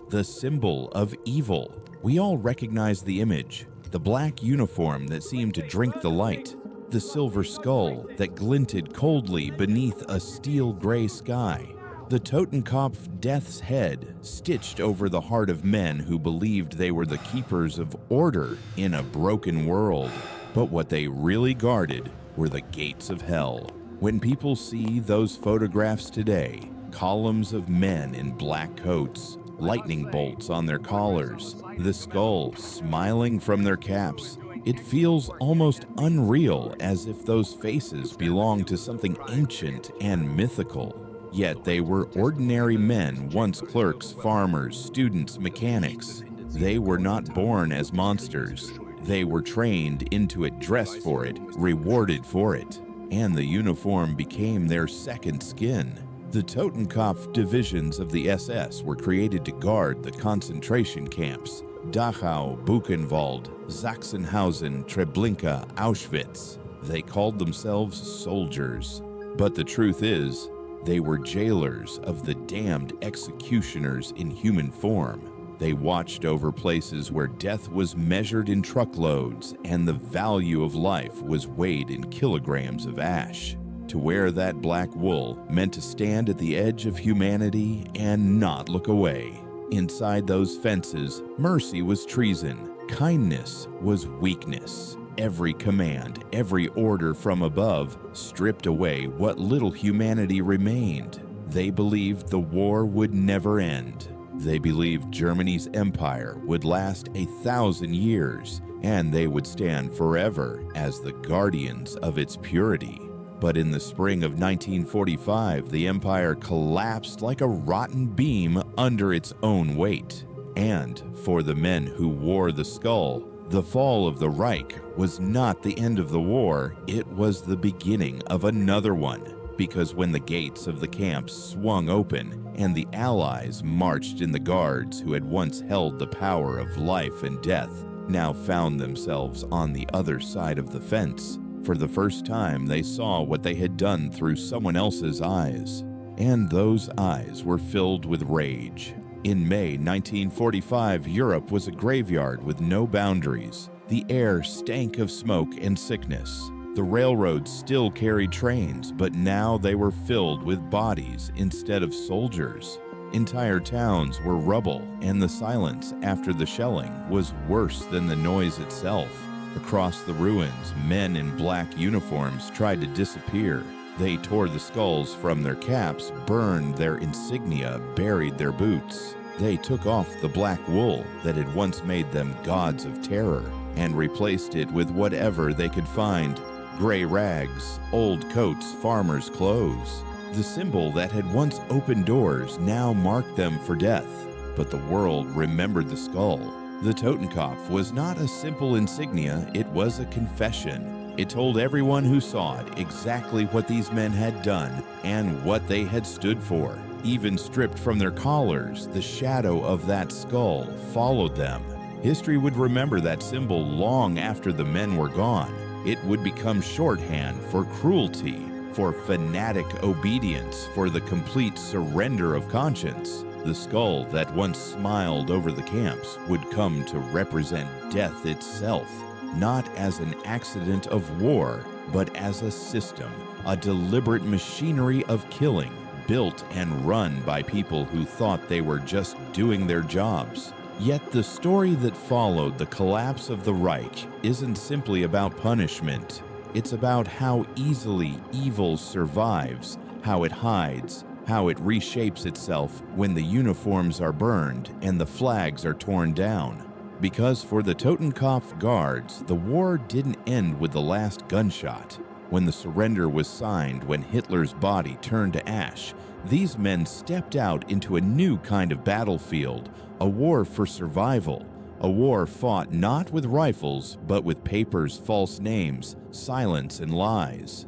the symbol of evil. We all recognize the image, the black uniform that seemed to drink the light, the silver skull that glinted coldly beneath a steel-gray sky, the Totenkopf death's head stitched over the heart of men who believed they were the keepers of order in a broken world. But what they really guarded were the gates of hell. When people see those photographs today, columns of men in black coats, lightning bolts on their collars, the skull smiling from their caps, it feels almost unreal, as if those faces belong to something ancient and mythical. Yet they were ordinary men, once clerks, farmers, students, mechanics. They were not born as monsters. They were trained into it, dressed for it, rewarded for it. And the uniform became their second skin. The Totenkopf divisions of the SS were created to guard the concentration camps: Dachau, Buchenwald, Sachsenhausen, Treblinka, Auschwitz. They called themselves soldiers. But the truth is, they were jailers of the damned executioners in human form. They watched over places where death was measured in truckloads and the value of life was weighed in kilograms of ash. To wear that black wool meant to stand at the edge of humanity and not look away. Inside those fences, mercy was treason, kindness was weakness. Every command, every order from above stripped away what little humanity remained. They believed the war would never end. They believed Germany's empire would last 1,000 years, and they would stand forever as the guardians of its purity. But in the spring of 1945, the empire collapsed like a rotten beam under its own weight. And for the men who wore the skull, the fall of the Reich was not the end of the war, it was the beginning of another one. Because when the gates of the camps swung open and the Allies marched in, the guards who had once held the power of life and death now found themselves on the other side of the fence. For the first time, they saw what they had done through someone else's eyes. And those eyes were filled with rage. In May 1945, Europe was a graveyard with no boundaries. The air stank of smoke and sickness. The railroads still carried trains, but now they were filled with bodies instead of soldiers. Entire towns were rubble, and the silence after the shelling was worse than the noise itself. Across the ruins, men in black uniforms tried to disappear. They tore the skulls from their caps, burned their insignia, buried their boots. They took off the black wool that had once made them gods of terror and replaced it with whatever they could find: gray rags, old coats, farmers' clothes. The symbol that had once opened doors now marked them for death. But the world remembered the skull. The Totenkopf was not a simple insignia, it was a confession. It told everyone who saw it exactly what these men had done and what they had stood for. Even stripped from their collars, the shadow of that skull followed them. History would remember that symbol long after the men were gone. It would become shorthand for cruelty, for fanatic obedience, for the complete surrender of conscience. The skull that once smiled over the camps would come to represent death itself, not as an accident of war, but as a system, a deliberate machinery of killing, built and run by people who thought they were just doing their jobs. Yet the story that followed the collapse of the Reich isn't simply about punishment. It's about how easily evil survives, how it hides, how it reshapes itself when the uniforms are burned and the flags are torn down. Because for the Totenkopf guards, the war didn't end with the last gunshot. When the surrender was signed, when Hitler's body turned to ash, these men stepped out into a new kind of battlefield, a war for survival, a war fought not with rifles, but with papers, false names, silence, and lies.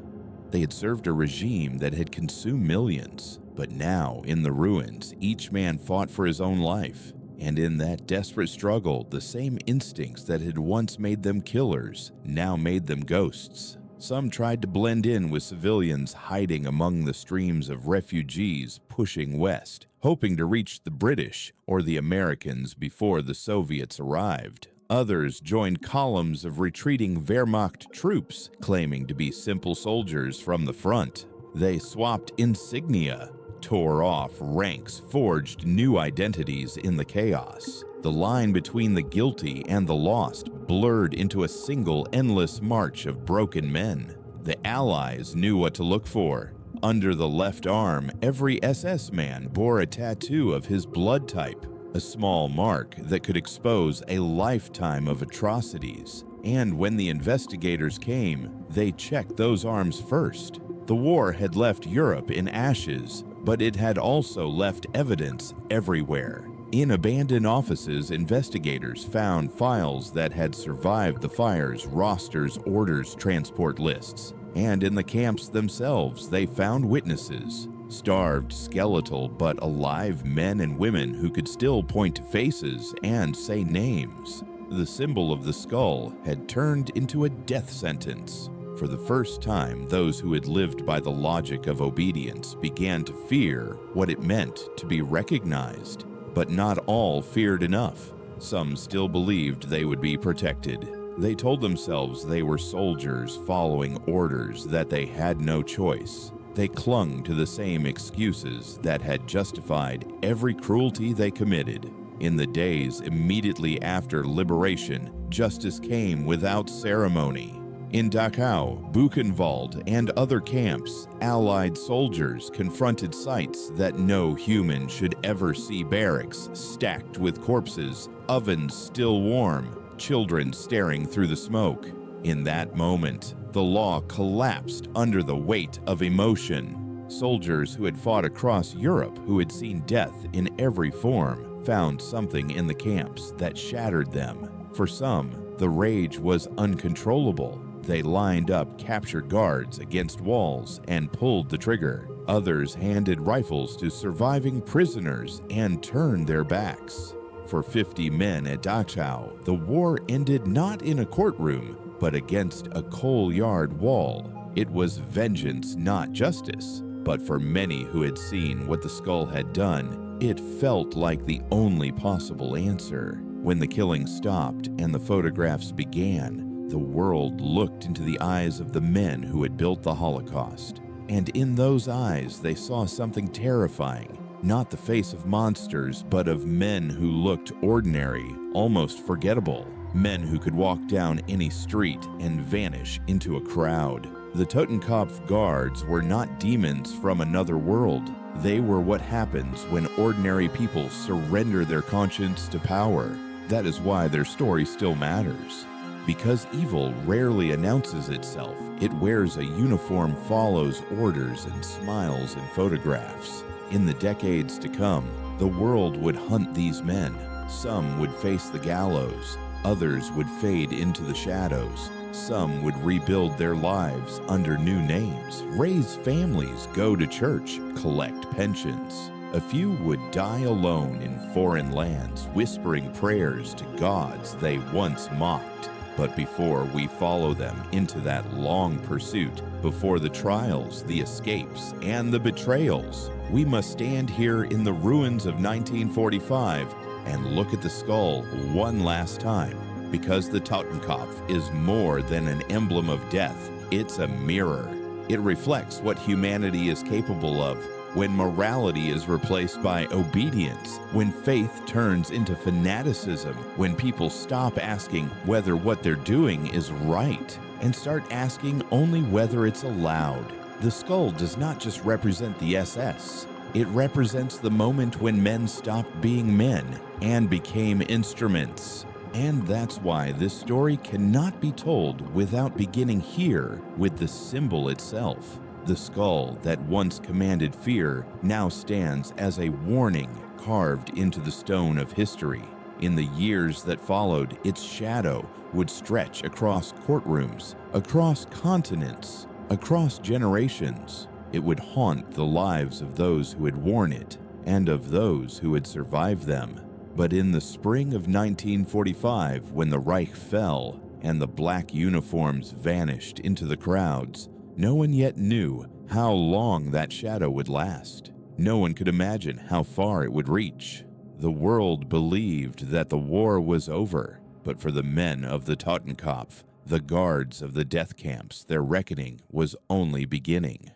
They had served a regime that had consumed millions, but now, in the ruins, each man fought for his own life. And in that desperate struggle, the same instincts that had once made them killers now made them ghosts. Some tried to blend in with civilians hiding among the streams of refugees pushing west. hoping to reach the British or the Americans before the Soviets arrived. Others joined columns of retreating Wehrmacht troops, claiming to be simple soldiers from the front. They swapped insignia, tore off ranks, forged new identities in the chaos. The line between the guilty and the lost blurred into a single endless march of broken men. The Allies knew what to look for. Under the left arm, every SS man bore a tattoo of his blood type, a small mark that could expose a lifetime of atrocities. And when the investigators came, they checked those arms first. The war had left Europe in ashes, but it had also left evidence everywhere. In abandoned offices, investigators found files that had survived the fires, rosters, orders, transport lists. And in the camps themselves, they found witnesses. Starved, skeletal, but alive men and women who could still point to faces and say names. The symbol of the skull had turned into a death sentence. For the first time, those who had lived by the logic of obedience began to fear what it meant to be recognized. But not all feared enough. Some still believed they would be protected. They told themselves they were soldiers following orders, that they had no choice. They clung to the same excuses that had justified every cruelty they committed. In the days immediately after liberation, justice came without ceremony. In Dachau, Buchenwald, and other camps, Allied soldiers confronted sights that no human should ever see: barracks stacked with corpses, ovens still warm, children staring through the smoke. In that moment, the law collapsed under the weight of emotion. Soldiers who had fought across Europe, who had seen death in every form, found something in the camps that shattered them. For some, the rage was uncontrollable. They lined up captured guards against walls and pulled the trigger. Others handed rifles to surviving prisoners and turned their backs. For 50 men at Dachau, the war ended not in a courtroom, but against a coal yard wall. It was vengeance, not justice. But for many who had seen what the skull had done, it felt like the only possible answer. When the killing stopped and the photographs began, the world looked into the eyes of the men who had built the Holocaust. And in those eyes, they saw something terrifying. Not the face of monsters, but of men who looked ordinary, almost forgettable. Men who could walk down any street and vanish into a crowd. The Totenkopf guards were not demons from another world. They were what happens when ordinary people surrender their conscience to power. That is why their story still matters. Because evil rarely announces itself, it wears a uniform, follows orders, and smiles in photographs. In the decades to come, the world would hunt these men. Some would face the gallows. Others would fade into the shadows. Some would rebuild their lives under new names, raise families, go to church, collect pensions. A few would die alone in foreign lands, whispering prayers to gods they once mocked. But before we follow them into that long pursuit, before the trials, the escapes, and the betrayals, we must stand here in the ruins of 1945 and look at the skull one last time. Because the Totenkopf is more than an emblem of death, it's a mirror. It reflects what humanity is capable of when morality is replaced by obedience, when faith turns into fanaticism, when people stop asking whether what they're doing is right and start asking only whether it's allowed. The skull does not just represent the SS. It represents the moment when men stopped being men and became instruments. And that's why this story cannot be told without beginning here with the symbol itself. The skull that once commanded fear now stands as a warning carved into the stone of history. In the years that followed, its shadow would stretch across courtrooms, across continents, across generations. It would haunt the lives of those who had worn it and of those who had survived them. But in the spring of 1945, when the Reich fell and the black uniforms vanished into the crowds, no one yet knew how long that shadow would last. No one could imagine how far it would reach. The world believed that the war was over, but for the men of the Totenkopf, the guards of the death camps, their reckoning was only beginning.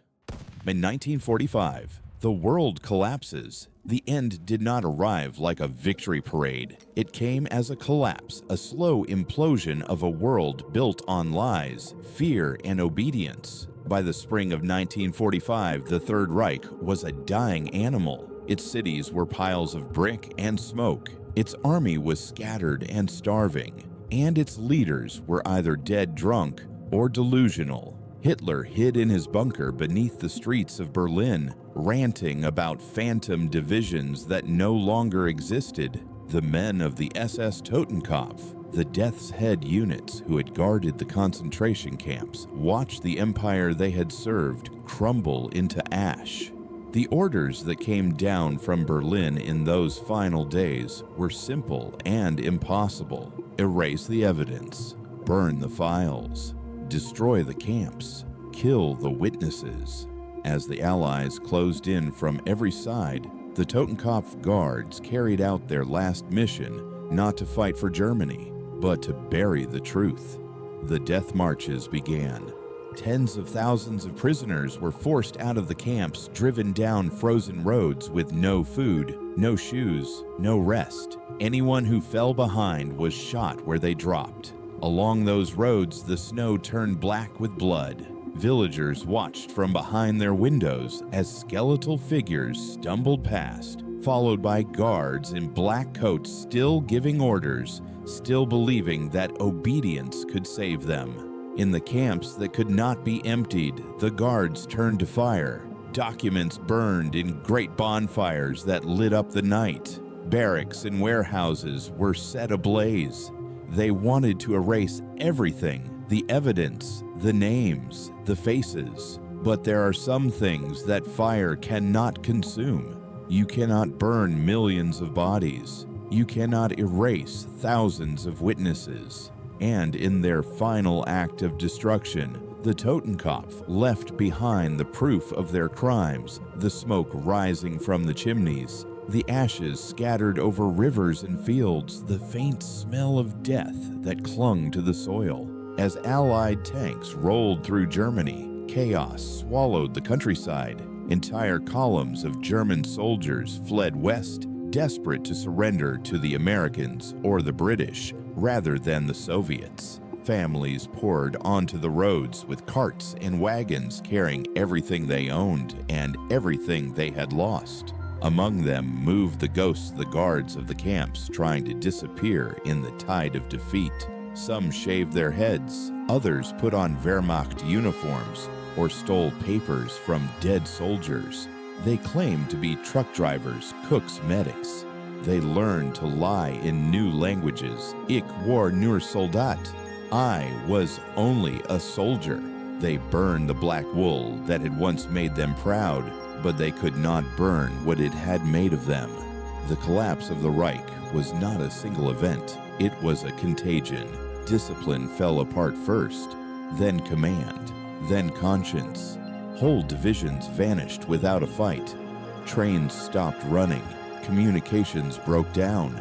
In 1945, the world collapses. The end did not arrive like a victory parade. It came as a collapse, a slow implosion of a world built on lies, fear, and obedience. By the spring of 1945, the Third Reich was a dying animal. Its cities were piles of brick and smoke. Its army was scattered and starving, and its leaders were either dead drunk or delusional. Hitler hid in his bunker beneath the streets of Berlin, ranting about phantom divisions that no longer existed. The men of the SS-Totenkopf, the Death's Head units who had guarded the concentration camps, watched the empire they had served crumble into ash. The orders that came down from Berlin in those final days were simple and impossible. Erase the evidence, burn the files, destroy the camps, kill the witnesses. As the Allies closed in from every side, the Totenkopf guards carried out their last mission, not to fight for Germany, but to bury the truth. The death marches began. Tens of thousands of prisoners were forced out of the camps, driven down frozen roads with no food, no shoes, no rest. Anyone who fell behind was shot where they dropped. Along those roads, the snow turned black with blood. Villagers watched from behind their windows as skeletal figures stumbled past, followed by guards in black coats still giving orders, still believing that obedience could save them. In the camps that could not be emptied, the guards turned to fire. Documents burned in great bonfires that lit up the night. Barracks and warehouses were set ablaze. They wanted to erase everything, the evidence, the names, the faces. But there are some things that fire cannot consume. You cannot burn millions of bodies. You cannot erase thousands of witnesses. And in their final act of destruction, the Totenkopf left behind the proof of their crimes, the smoke rising from the chimneys, the ashes scattered over rivers and fields, the faint smell of death that clung to the soil. As Allied tanks rolled through Germany, chaos swallowed the countryside. Entire columns of German soldiers fled west, desperate to surrender to the Americans or the British rather than the Soviets. Families poured onto the roads with carts and wagons carrying everything they owned and everything they had lost. Among them moved the ghosts of the guards of the camps trying to disappear in the tide of defeat. Some shaved their heads, others put on Wehrmacht uniforms or stole papers from dead soldiers. They claimed to be truck drivers, cooks, medics. They learned to lie in new languages. Ich war nur Soldat. I was only a soldier. They burned the black wool that had once made them proud, but they could not burn what it had made of them. The collapse of the Reich was not a single event. It was a contagion. Discipline fell apart first, then command, then conscience. Whole divisions vanished without a fight. Trains stopped running. Communications broke down.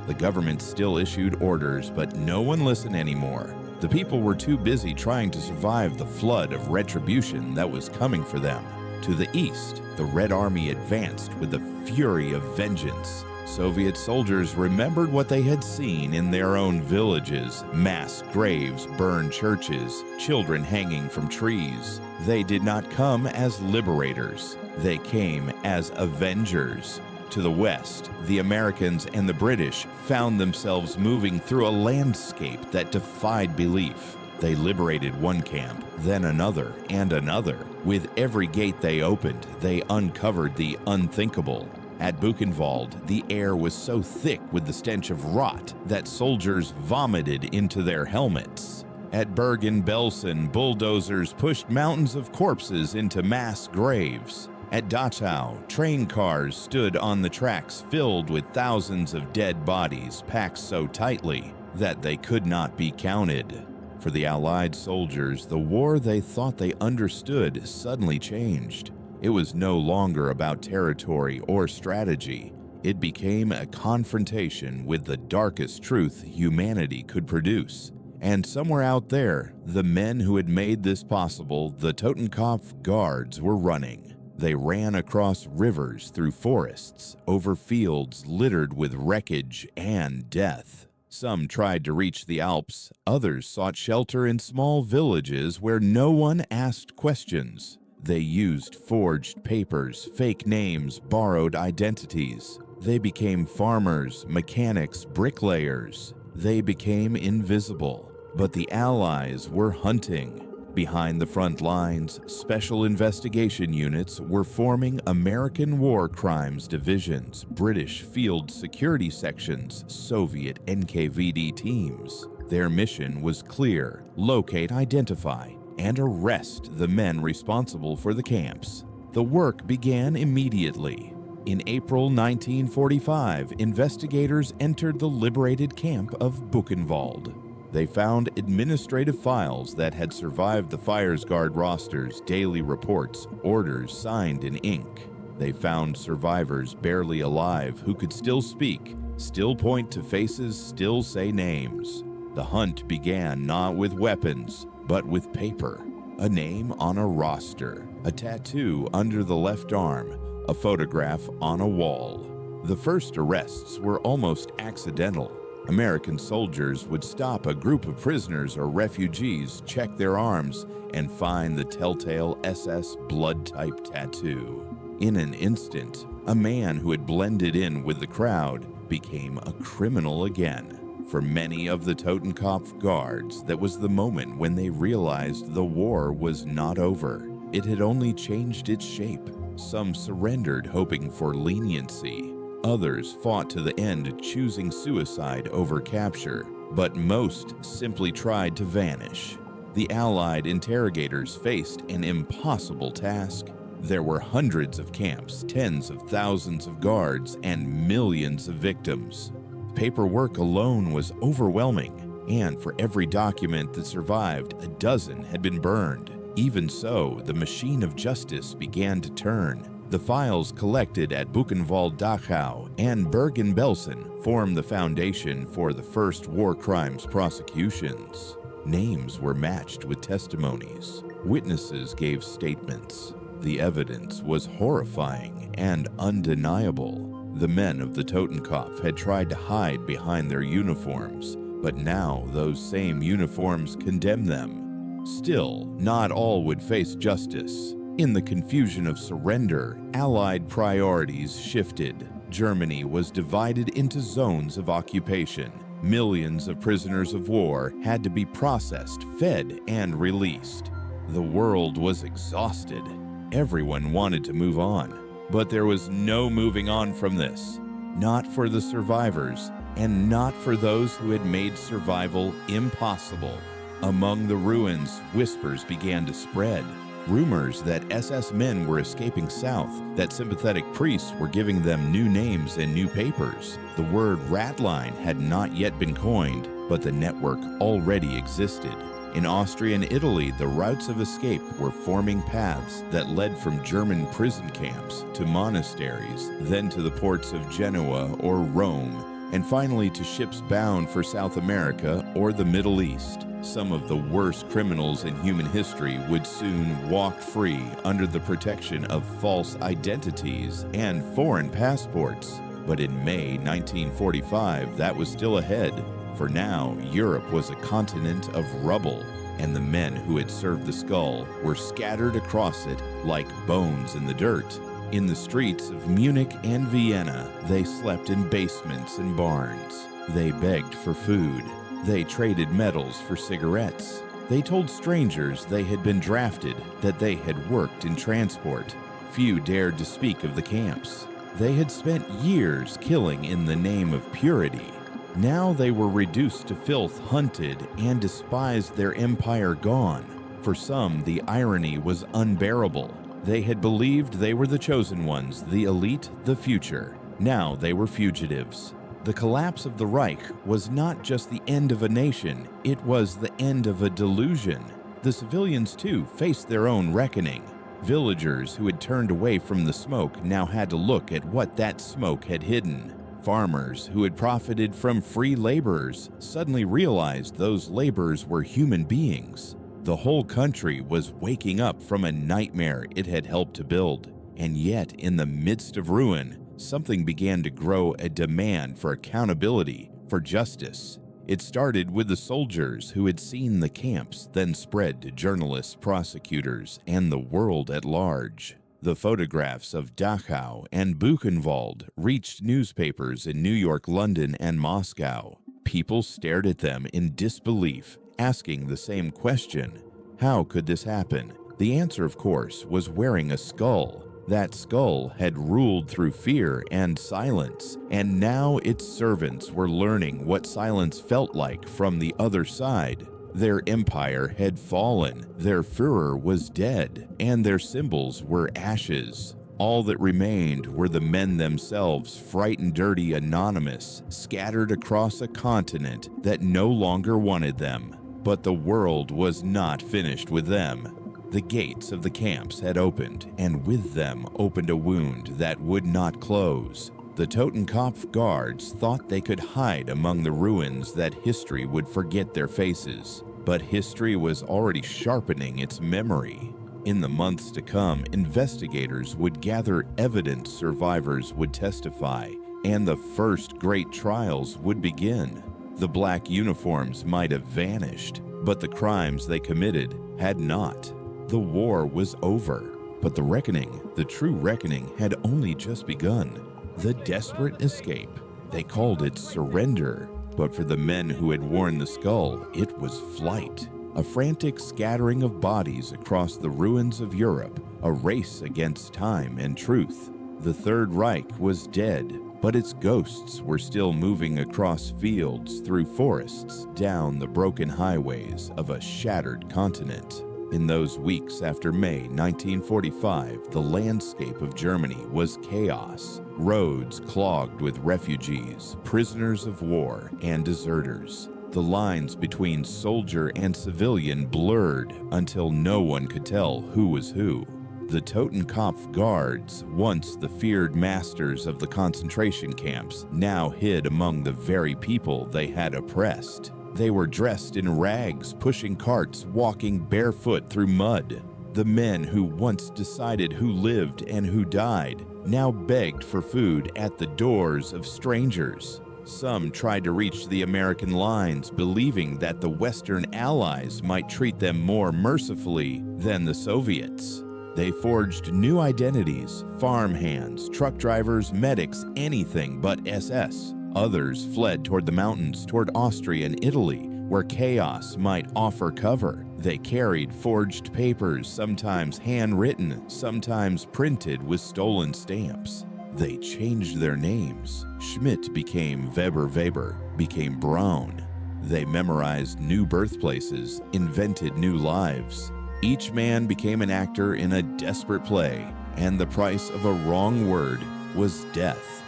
The government still issued orders, but no one listened anymore. The people were too busy trying to survive the flood of retribution that was coming for them. To the east, the Red Army advanced with the fury of vengeance. Soviet soldiers remembered what they had seen in their own villages: mass graves, burned churches, children hanging from trees. They did not come as liberators. They came as avengers. To the west, the Americans and the British found themselves moving through a landscape that defied belief. They liberated one camp, then another and another. With every gate they opened, they uncovered the unthinkable. At Buchenwald, the air was so thick with the stench of rot that soldiers vomited into their helmets. At Bergen-Belsen, bulldozers pushed mountains of corpses into mass graves. At Dachau, train cars stood on the tracks filled with thousands of dead bodies packed so tightly that they could not be counted. For the Allied soldiers, the war they thought they understood suddenly changed. It was no longer about territory or strategy. It became a confrontation with the darkest truth humanity could produce. And somewhere out there, the men who had made this possible, the Totenkopf guards, were running. They ran across rivers, through forests, over fields littered with wreckage and death. Some tried to reach the Alps, others sought shelter in small villages where no one asked questions. They used forged papers, fake names, borrowed identities. They became farmers, mechanics, bricklayers. They became invisible. But the Allies were hunting. Behind the front lines, special investigation units were forming American war crimes divisions, British field security sections, Soviet NKVD teams. Their mission was clear: locate, identify, and arrest the men responsible for the camps. The work began immediately. In April 1945, investigators entered the liberated camp of Buchenwald. They found administrative files that had survived the Fires-Guard rosters, daily reports, orders signed in ink. They found survivors barely alive who could still speak, still point to faces, still say names. The hunt began not with weapons, but with paper. A name on a roster, a tattoo under the left arm, a photograph on a wall. The first arrests were almost accidental. American soldiers would stop a group of prisoners or refugees, check their arms, and find the telltale SS blood-type tattoo. In an instant, a man who had blended in with the crowd became a criminal again. For many of the Totenkopf guards, that was the moment when they realized the war was not over. It had only changed its shape. Some surrendered, hoping for leniency. Others fought to the end, choosing suicide over capture, but most simply tried to vanish. The Allied interrogators faced an impossible task. There were hundreds of camps, tens of thousands of guards, and millions of victims. Paperwork alone was overwhelming, and for every document that survived, a dozen had been burned. Even so, the machine of justice began to turn. The files collected at Buchenwald, Dachau, and Bergen-Belsen formed the foundation for the first war crimes prosecutions. Names were matched with testimonies. Witnesses gave statements. The evidence was horrifying and undeniable. The men of the Totenkopf had tried to hide behind their uniforms, but now those same uniforms condemned them. Still, not all would face justice. In the confusion of surrender, Allied priorities shifted. Germany was divided into zones of occupation. Millions of prisoners of war had to be processed, fed, and released. The world was exhausted. Everyone wanted to move on. But there was no moving on from this. Not for the survivors, and not for those who had made survival impossible. Among the ruins, whispers began to spread. Rumors that SS men were escaping south, that sympathetic priests were giving them new names and new papers. The word Ratline had not yet been coined, but the network already existed. In Austria and Italy, the routes of escape were forming paths that led from German prison camps to monasteries, then to the ports of Genoa or Rome, and finally to ships bound for South America or the Middle East. Some of the worst criminals in human history would soon walk free under the protection of false identities and foreign passports. But in May 1945, that was still ahead. For now, Europe was a continent of rubble, and the men who had served the skull were scattered across it like bones in the dirt. In the streets of Munich and Vienna, they slept in basements and barns. They begged for food. They traded medals for cigarettes. They told strangers they had been drafted, that they had worked in transport. Few dared to speak of the camps. They had spent years killing in the name of purity. Now they were reduced to filth, hunted, and despised, their empire gone. For some, the irony was unbearable. They had believed they were the chosen ones, the elite, the future. Now they were fugitives. The collapse of the Reich was not just the end of a nation, it was the end of a delusion. The civilians, too, faced their own reckoning. Villagers who had turned away from the smoke now had to look at what that smoke had hidden. Farmers who had profited from free laborers suddenly realized those laborers were human beings. The whole country was waking up from a nightmare it had helped to build. And yet, in the midst of ruin, something began to grow, a demand for accountability, for justice. It started with the soldiers who had seen the camps, then spread to journalists, prosecutors, and the world at large. The photographs of Dachau and Buchenwald reached newspapers in New York, London, and Moscow. People stared at them in disbelief, asking the same question: how could this happen? The answer, of course, was wearing a skull. That skull had ruled through fear and silence, and now its servants were learning what silence felt like from the other side. Their empire had fallen, their Führer was dead, and their symbols were ashes. All that remained were the men themselves, frightened, dirty, anonymous, scattered across a continent that no longer wanted them. But the world was not finished with them. The gates of the camps had opened, and with them opened a wound that would not close. The Totenkopf guards thought they could hide among the ruins, that history would forget their faces. But history was already sharpening its memory. In the months to come, investigators would gather evidence, survivors would testify, and the first great trials would begin. The black uniforms might have vanished, but the crimes they committed had not. The war was over, but the reckoning, the true reckoning, had only just begun. The desperate escape. They called it surrender, but for the men who had worn the skull, it was flight. A frantic scattering of bodies across the ruins of Europe, a race against time and truth. The Third Reich was dead, but its ghosts were still moving across fields, through forests, down the broken highways of a shattered continent. In those weeks after May 1945, the landscape of Germany was chaos. Roads clogged with refugees, prisoners of war, and deserters. The lines between soldier and civilian blurred until no one could tell who was who. The Totenkopf guards, once the feared masters of the concentration camps, now hid among the very people they had oppressed. They were dressed in rags, pushing carts, walking barefoot through mud. The men who once decided who lived and who died now begged for food at the doors of strangers. Some tried to reach the American lines, believing that the Western allies might treat them more mercifully than the Soviets. They forged new identities: farmhands, truck drivers, medics, anything but SS. Others fled toward the mountains, toward Austria and Italy, where chaos might offer cover. They carried forged papers, sometimes handwritten, sometimes printed with stolen stamps. They changed their names. Schmidt became Weber became Braun. They memorized new birthplaces, invented new lives. Each man became an actor in a desperate play, and the price of a wrong word was death.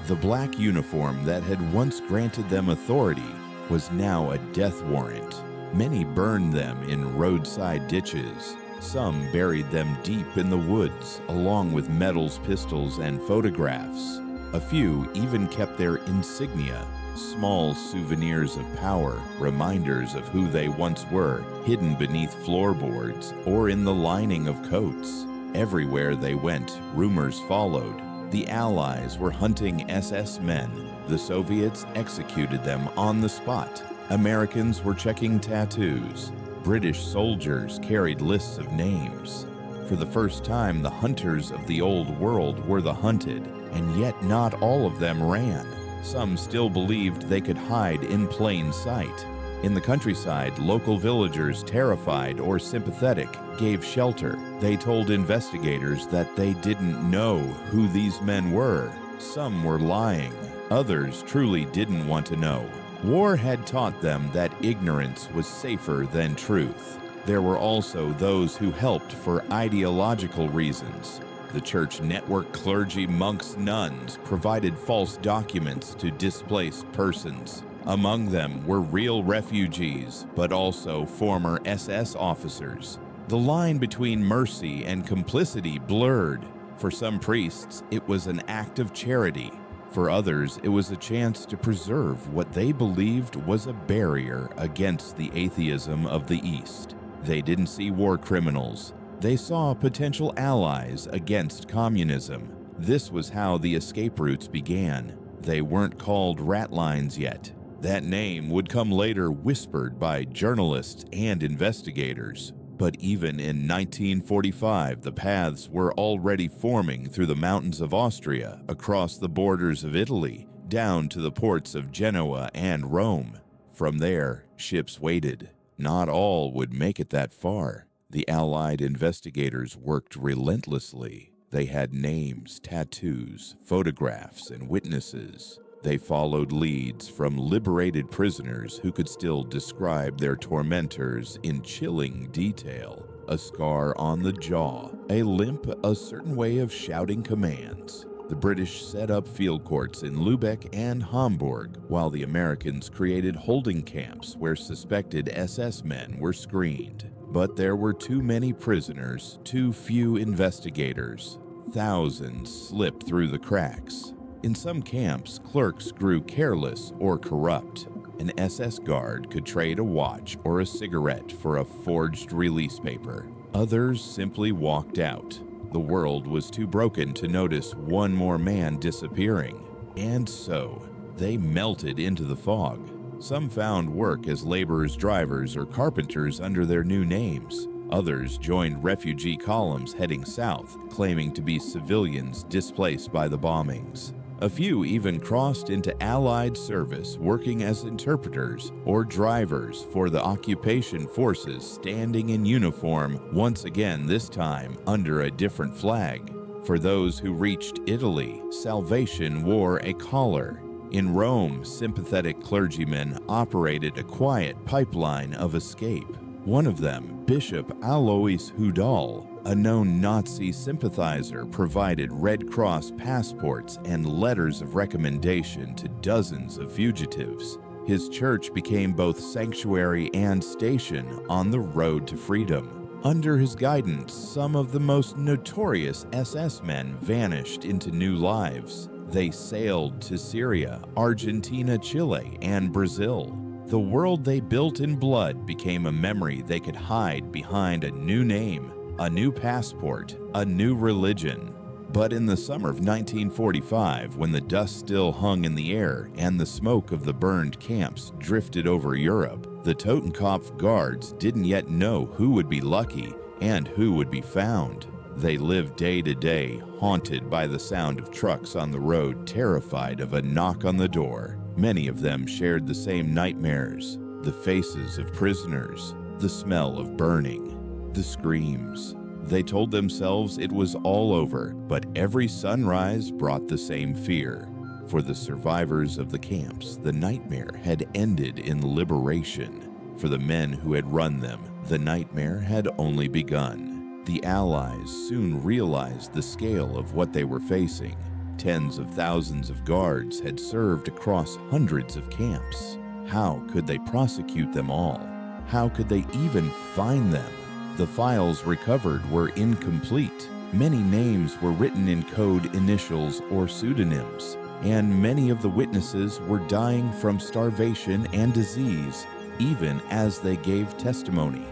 The black uniform that had once granted them authority was now a death warrant. Many burned them in roadside ditches. Some buried them deep in the woods, along with medals, pistols, and photographs. A few even kept their insignia, small souvenirs of power, reminders of who they once were, hidden beneath floorboards or in the lining of coats. Everywhere they went, rumors followed. The Allies were hunting SS men. The Soviets executed them on the spot. Americans were checking tattoos. British soldiers carried lists of names. For the first time, the hunters of the old world were the hunted, and yet not all of them ran. Some still believed they could hide in plain sight. In the countryside, local villagers, terrified or sympathetic, gave shelter. They told investigators that they didn't know who these men were. Some were lying. Others truly didn't want to know. War had taught them that ignorance was safer than truth. There were also those who helped for ideological reasons. The church network, clergy, monks, nuns provided false documents to displaced persons. Among them were real refugees, but also former SS officers. The line between mercy and complicity blurred. For some priests, it was an act of charity. For others, it was a chance to preserve what they believed was a barrier against the atheism of the East. They didn't see war criminals. They saw potential allies against communism. This was how the escape routes began. They weren't called ratlines yet. That name would come later whispered by journalists and investigators. But even in 1945, the paths were already forming through the mountains of Austria, across the borders of Italy, down to the ports of Genoa and Rome. From there, ships waited. Not all would make it that far. The Allied investigators worked relentlessly. They had names, tattoos, photographs, and witnesses. They followed leads from liberated prisoners who could still describe their tormentors in chilling detail. A scar on the jaw, a limp, a certain way of shouting commands. The British set up field courts in Lübeck and Hamburg, while the Americans created holding camps where suspected SS men were screened. But there were too many prisoners, too few investigators. Thousands slipped through the cracks. In some camps, clerks grew careless or corrupt. An SS guard could trade a watch or a cigarette for a forged release paper. Others simply walked out. The world was too broken to notice one more man disappearing. And so, they melted into the fog. Some found work as laborers, drivers, or carpenters under their new names. Others joined refugee columns heading south, claiming to be civilians displaced by the bombings. A few even crossed into Allied service, working as interpreters or drivers for the occupation forces standing in uniform, once again this time under a different flag. For those who reached Italy, salvation wore a collar. In Rome, sympathetic clergymen operated a quiet pipeline of escape. One of them, Bishop Alois Hudal, a known Nazi sympathizer, provided Red Cross passports and letters of recommendation to dozens of fugitives. His church became both sanctuary and station on the road to freedom. Under his guidance, some of the most notorious SS men vanished into new lives. They sailed to Syria, Argentina, Chile, and Brazil. The world they built in blood became a memory they could hide behind a new name, a new passport, a new religion. But in the summer of 1945, when the dust still hung in the air and the smoke of the burned camps drifted over Europe, the Totenkopf guards didn't yet know who would be lucky and who would be found. They lived day to day, haunted by the sound of trucks on the road, terrified of a knock on the door. Many of them shared the same nightmares, the faces of prisoners, the smell of burning, the screams. They told themselves it was all over, but every sunrise brought the same fear. For the survivors of the camps, the nightmare had ended in liberation. For the men who had run them, the nightmare had only begun. The Allies soon realized the scale of what they were facing. Tens of thousands of guards had served across hundreds of camps. How could they prosecute them all? How could they even find them? The files recovered were incomplete. Many names were written in code initials or pseudonyms, and many of the witnesses were dying from starvation and disease, even as they gave testimony.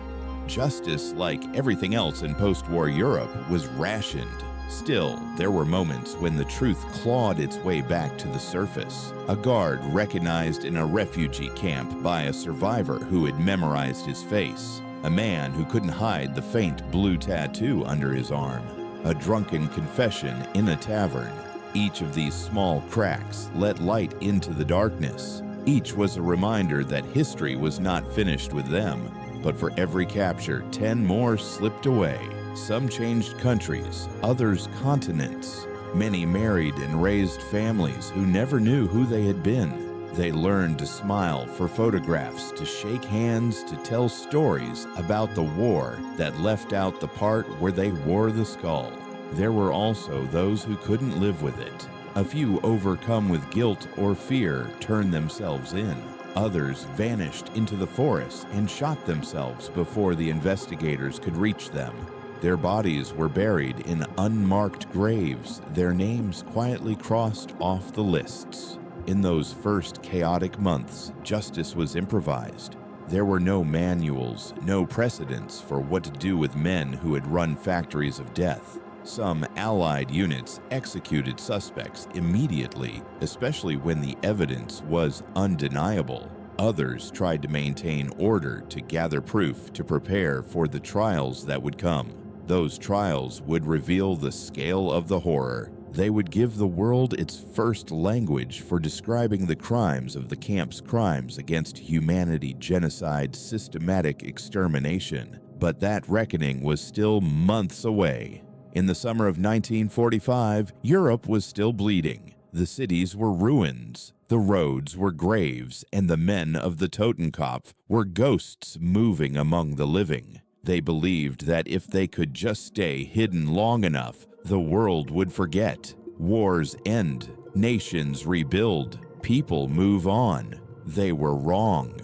Justice, like everything else in post-war Europe, was rationed. Still, there were moments when the truth clawed its way back to the surface. A guard recognized in a refugee camp by a survivor who had memorized his face. A man who couldn't hide the faint blue tattoo under his arm. A drunken confession in a tavern. Each of these small cracks let light into the darkness. Each was a reminder that history was not finished with them. But for every capture, 10 more slipped away. Some changed countries, others continents. Many married and raised families who never knew who they had been. They learned to smile for photographs, to shake hands, to tell stories about the war that left out the part where they wore the skull. There were also those who couldn't live with it. A few, overcome with guilt or fear, turned themselves in. Others vanished into the forest and shot themselves before the investigators could reach them. Their bodies were buried in unmarked graves, their names quietly crossed off the lists. In those first chaotic months, justice was improvised. There were no manuals, no precedents for what to do with men who had run factories of death. Some Allied units executed suspects immediately, especially when the evidence was undeniable. Others tried to maintain order, to gather proof, to prepare for the trials that would come. Those trials would reveal the scale of the horror. They would give the world its first language for describing the crimes of the camp's crimes against humanity, genocide, systematic extermination. But that reckoning was still months away. In the summer of 1945, Europe was still bleeding. The cities were ruins, the roads were graves, and the men of the Totenkopf were ghosts moving among the living. They believed that if they could just stay hidden long enough, the world would forget. Wars end, nations rebuild, people move on. They were wrong,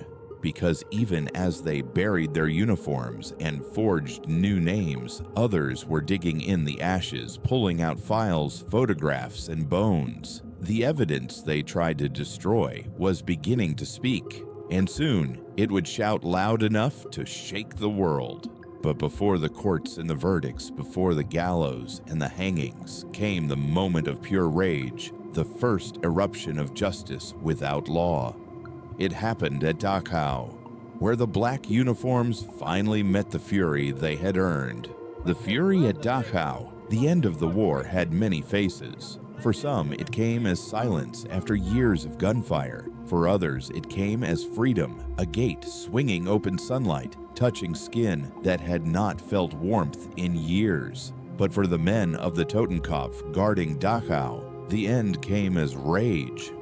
because even as they buried their uniforms and forged new names, others were digging in the ashes, pulling out files, photographs, and bones. The evidence they tried to destroy was beginning to speak, and soon it would shout loud enough to shake the world. But before the courts and the verdicts, before the gallows and the hangings, came the moment of pure rage, the first eruption of justice without law. It happened at Dachau, where the black uniforms finally met the fury they had earned. The fury at Dachau, the end of the war, had many faces. For some, it came as silence after years of gunfire. For others, it came as freedom, a gate swinging open sunlight, touching skin that had not felt warmth in years. But for the men of the Totenkopf guarding Dachau, the end came as rage.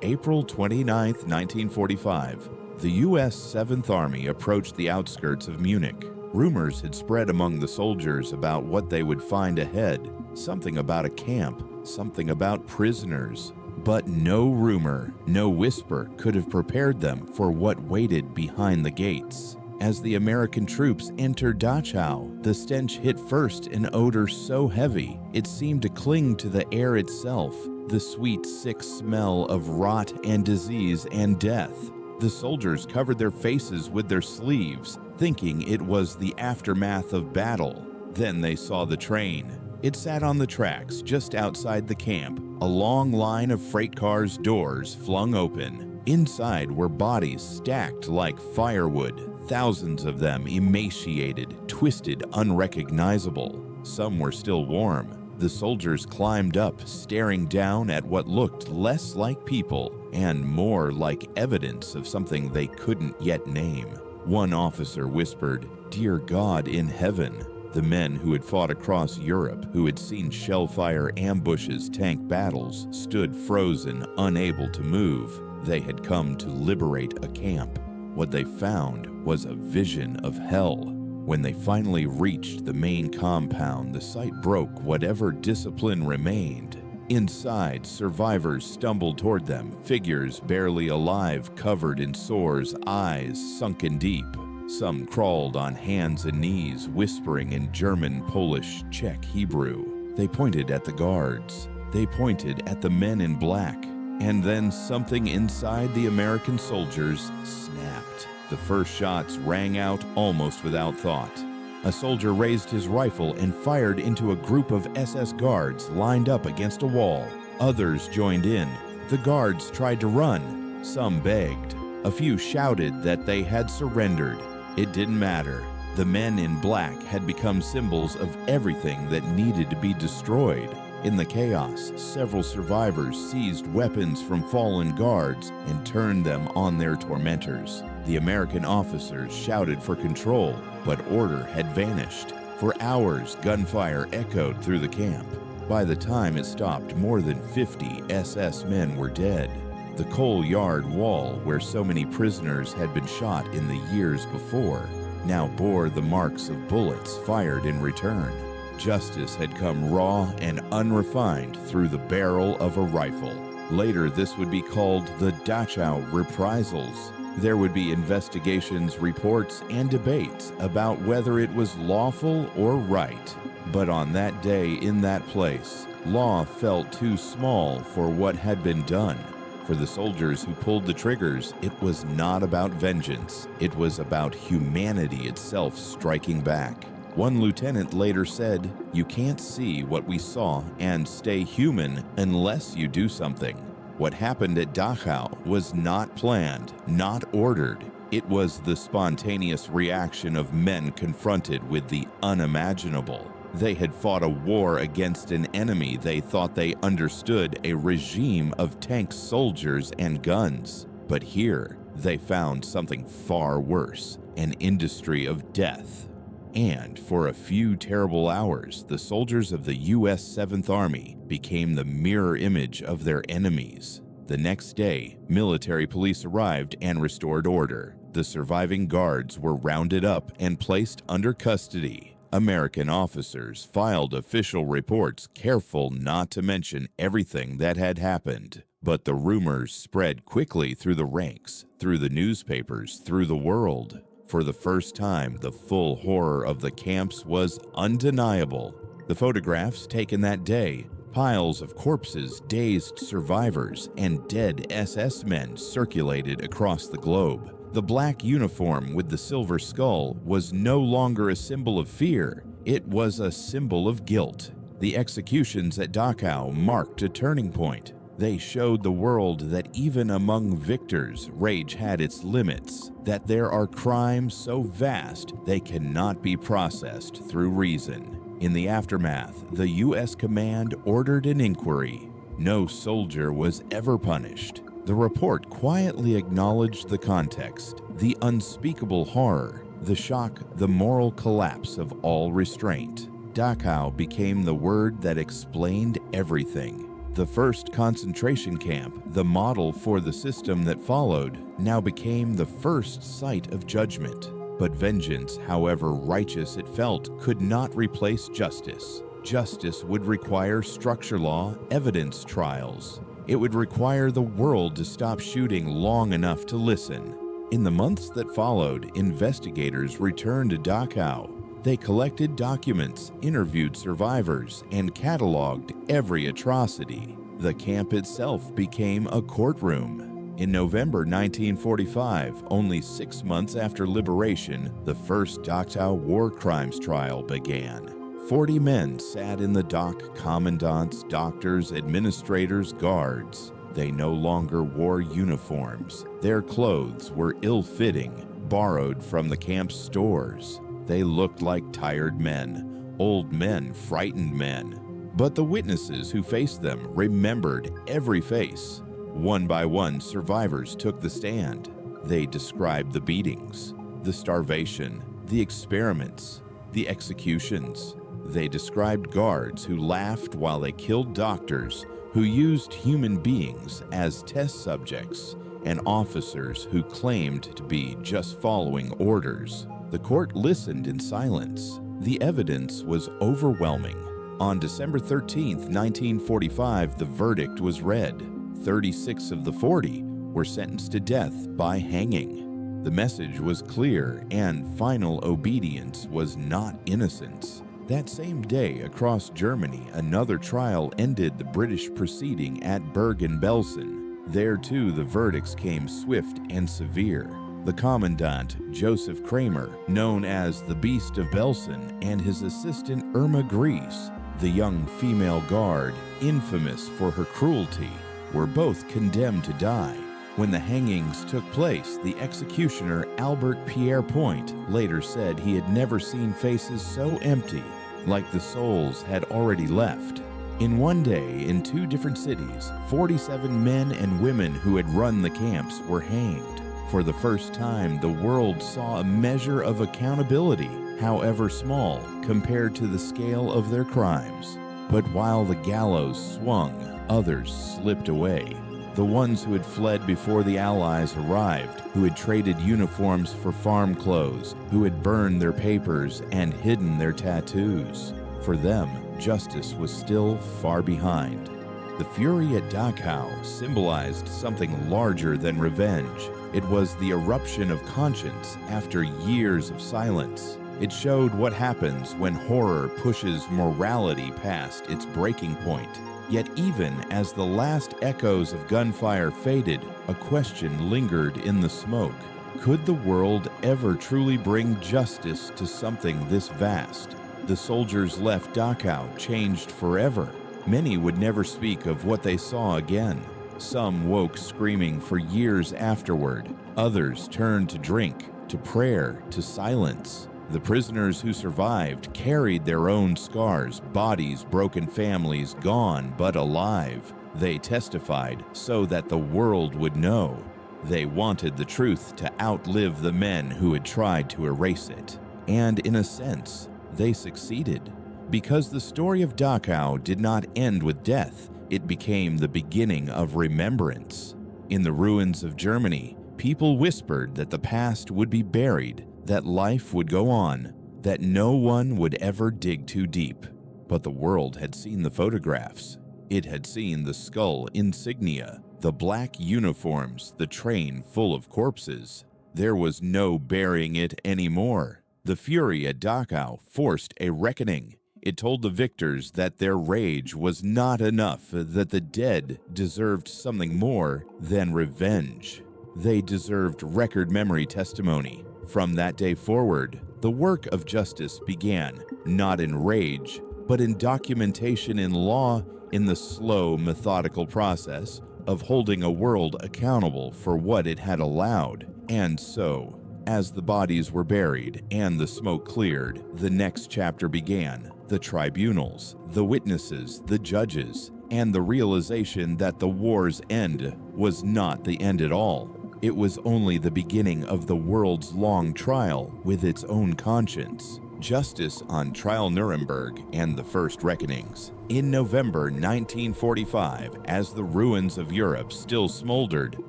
April 29, 1945, the U.S. 7th Army approached the outskirts of Munich. Rumors had spread among the soldiers about what they would find ahead, something about a camp, something about prisoners. But no rumor, no whisper could have prepared them for what waited behind the gates. As the American troops entered Dachau, the stench hit first, an odor so heavy it seemed to cling to the air itself, the sweet, sick smell of rot and disease and death. The soldiers covered their faces with their sleeves, thinking it was the aftermath of battle. Then they saw the train. It sat on the tracks just outside the camp, a long line of freight cars' doors flung open. Inside were bodies stacked like firewood, thousands of them emaciated, twisted, unrecognizable. Some were still warm. The soldiers climbed up, staring down at what looked less like people and more like evidence of something they couldn't yet name. One officer whispered, "Dear God in heaven." The men who had fought across Europe, who had seen shellfire ambushes, tank battles, stood frozen, unable to move. They had come to liberate a camp. What they found was a vision of hell. When they finally reached the main compound, the sight broke whatever discipline remained. Inside, survivors stumbled toward them, figures barely alive, covered in sores, eyes sunken deep. Some crawled on hands and knees, whispering in German, Polish, Czech, Hebrew. They pointed at the guards. They pointed at the men in black. And then something inside the American soldiers snapped. The first shots rang out almost without thought. A soldier raised his rifle and fired into a group of SS guards lined up against a wall. Others joined in. The guards tried to run. Some begged. A few shouted that they had surrendered. It didn't matter. The men in black had become symbols of everything that needed to be destroyed. In the chaos, several survivors seized weapons from fallen guards and turned them on their tormentors. The American officers shouted for control, but order had vanished. For hours, gunfire echoed through the camp. By the time it stopped, more than 50 SS men were dead. The coal yard wall, where so many prisoners had been shot in the years before, now bore the marks of bullets fired in return. Justice had come raw and unrefined through the barrel of a rifle. Later, this would be called the Dachau reprisals. There would be investigations, reports, and debates about whether it was lawful or right. But on that day in that place, law felt too small for what had been done. For the soldiers who pulled the triggers, it was not about vengeance. It was about humanity itself striking back. One lieutenant later said, "You can't see what we saw and stay human unless you do something." What happened at Dachau was not planned, not ordered. It was the spontaneous reaction of men confronted with the unimaginable. They had fought a war against an enemy they thought they understood, a regime of tanks, soldiers, and guns. But here, they found something far worse, an industry of death. And for a few terrible hours, the soldiers of the U.S. 7th Army became the mirror image of their enemies. The next day, military police arrived and restored order. The surviving guards were rounded up and placed under custody. American officers filed official reports, careful not to mention everything that had happened. But the rumors spread quickly through the ranks, through the newspapers, through the world. For the first time, the full horror of the camps was undeniable. The photographs taken that day, piles of corpses, dazed survivors, and dead SS men circulated across the globe. The black uniform with the silver skull was no longer a symbol of fear, it was a symbol of guilt. The executions at Dachau marked a turning point. They showed the world that even among victors, rage had its limits, that there are crimes so vast they cannot be processed through reason. In the aftermath, the U.S. command ordered an inquiry. No soldier was ever punished. The report quietly acknowledged the context, the unspeakable horror, the shock, the moral collapse of all restraint. Dachau became the word that explained everything. The first concentration camp, the model for the system that followed, now became the first site of judgment. But vengeance, however righteous it felt, could not replace justice. Justice would require structure law, evidence trials. It would require the world to stop shooting long enough to listen. In the months that followed, investigators returned to Dachau. They collected documents, interviewed survivors, and cataloged every atrocity. The camp itself became a courtroom. In November 1945, only 6 months after liberation, the first Dachau war crimes trial began. 40 men sat in the dock, commandants, doctors, administrators, guards. They no longer wore uniforms. Their clothes were ill-fitting, borrowed from the camp's stores. They looked like tired men, old men, frightened men. But the witnesses who faced them remembered every face. One by one, survivors took the stand. They described the beatings, the starvation, the experiments, the executions. They described guards who laughed while they killed doctors, who used human beings as test subjects, and officers who claimed to be just following orders. The court listened in silence. The evidence was overwhelming. On December 13, 1945, the verdict was read. 36 of the 40 were sentenced to death by hanging. The message was clear, and final obedience was not innocence. That same day, across Germany, another trial ended the British proceeding at Bergen-Belsen. There, too, the verdicts came swift and severe. The commandant, Joseph Kramer, known as the Beast of Belsen, and his assistant Irma Gries, the young female guard, infamous for her cruelty, were both condemned to die. When the hangings took place, the executioner Albert Pierre Point later said he had never seen faces so empty, like the souls had already left. In one day, in 2 different cities, 47 men and women who had run the camps were hanged. For the first time, the world saw a measure of accountability, however small, compared to the scale of their crimes. But while the gallows swung, others slipped away. The ones who had fled before the Allies arrived, who had traded uniforms for farm clothes, who had burned their papers and hidden their tattoos. For them, justice was still far behind. The fury at Dachau symbolized something larger than revenge. It was the eruption of conscience after years of silence. It showed what happens when horror pushes morality past its breaking point. Yet even as the last echoes of gunfire faded, a question lingered in the smoke. Could the world ever truly bring justice to something this vast? The soldiers left Dachau changed forever. Many would never speak of what they saw again. Some woke screaming for years afterward. Others turned to drink, to prayer, to silence. The prisoners who survived carried their own scars, bodies, broken families, gone but alive. They testified so that the world would know. They wanted the truth to outlive the men who had tried to erase it. And in a sense, they succeeded. Because the story of Dachau did not end with death, it became the beginning of remembrance. In the ruins of Germany, people whispered that the past would be buried, that life would go on, that no one would ever dig too deep. But the world had seen the photographs. It had seen the skull insignia, the black uniforms, the train full of corpses. There was no burying it anymore. The fury at Dachau forced a reckoning. It told the victors that their rage was not enough, that the dead deserved something more than revenge. They deserved record memory testimony. From that day forward, the work of justice began, not in rage, but in documentation in law, in the slow, methodical process of holding a world accountable for what it had allowed. And so, as the bodies were buried and the smoke cleared, the next chapter began. The tribunals, the witnesses, the judges, and the realization that the war's end was not the end at all. It was only the beginning of the world's long trial with its own conscience. Justice on Trial Nuremberg and the First Reckonings. In November 1945, as the ruins of Europe still smoldered,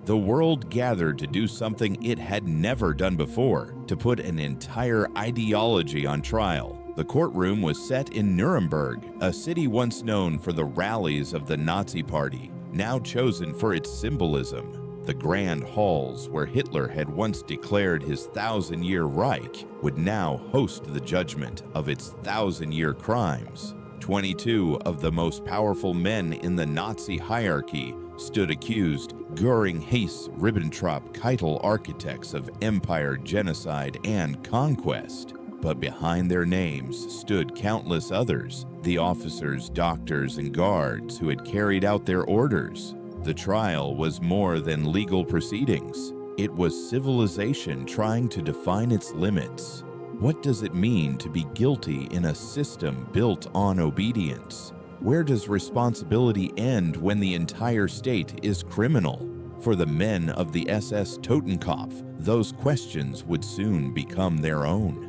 the world gathered to do something it had never done before, to put an entire ideology on trial. The courtroom was set in Nuremberg, a city once known for the rallies of the Nazi Party, now chosen for its symbolism. The grand halls where Hitler had once declared his 1,000-year Reich would now host the judgment of its 1,000-year crimes. 22 of the most powerful men in the Nazi hierarchy stood accused, Göring, Hess, Ribbentrop, Keitel architects of empire, genocide, and conquest. But behind their names stood countless others, the officers, doctors, and guards who had carried out their orders. The trial was more than legal proceedings. It was civilization trying to define its limits. What does it mean to be guilty in a system built on obedience? Where does responsibility end when the entire state is criminal? For the men of the SS-Totenkopf, those questions would soon become their own.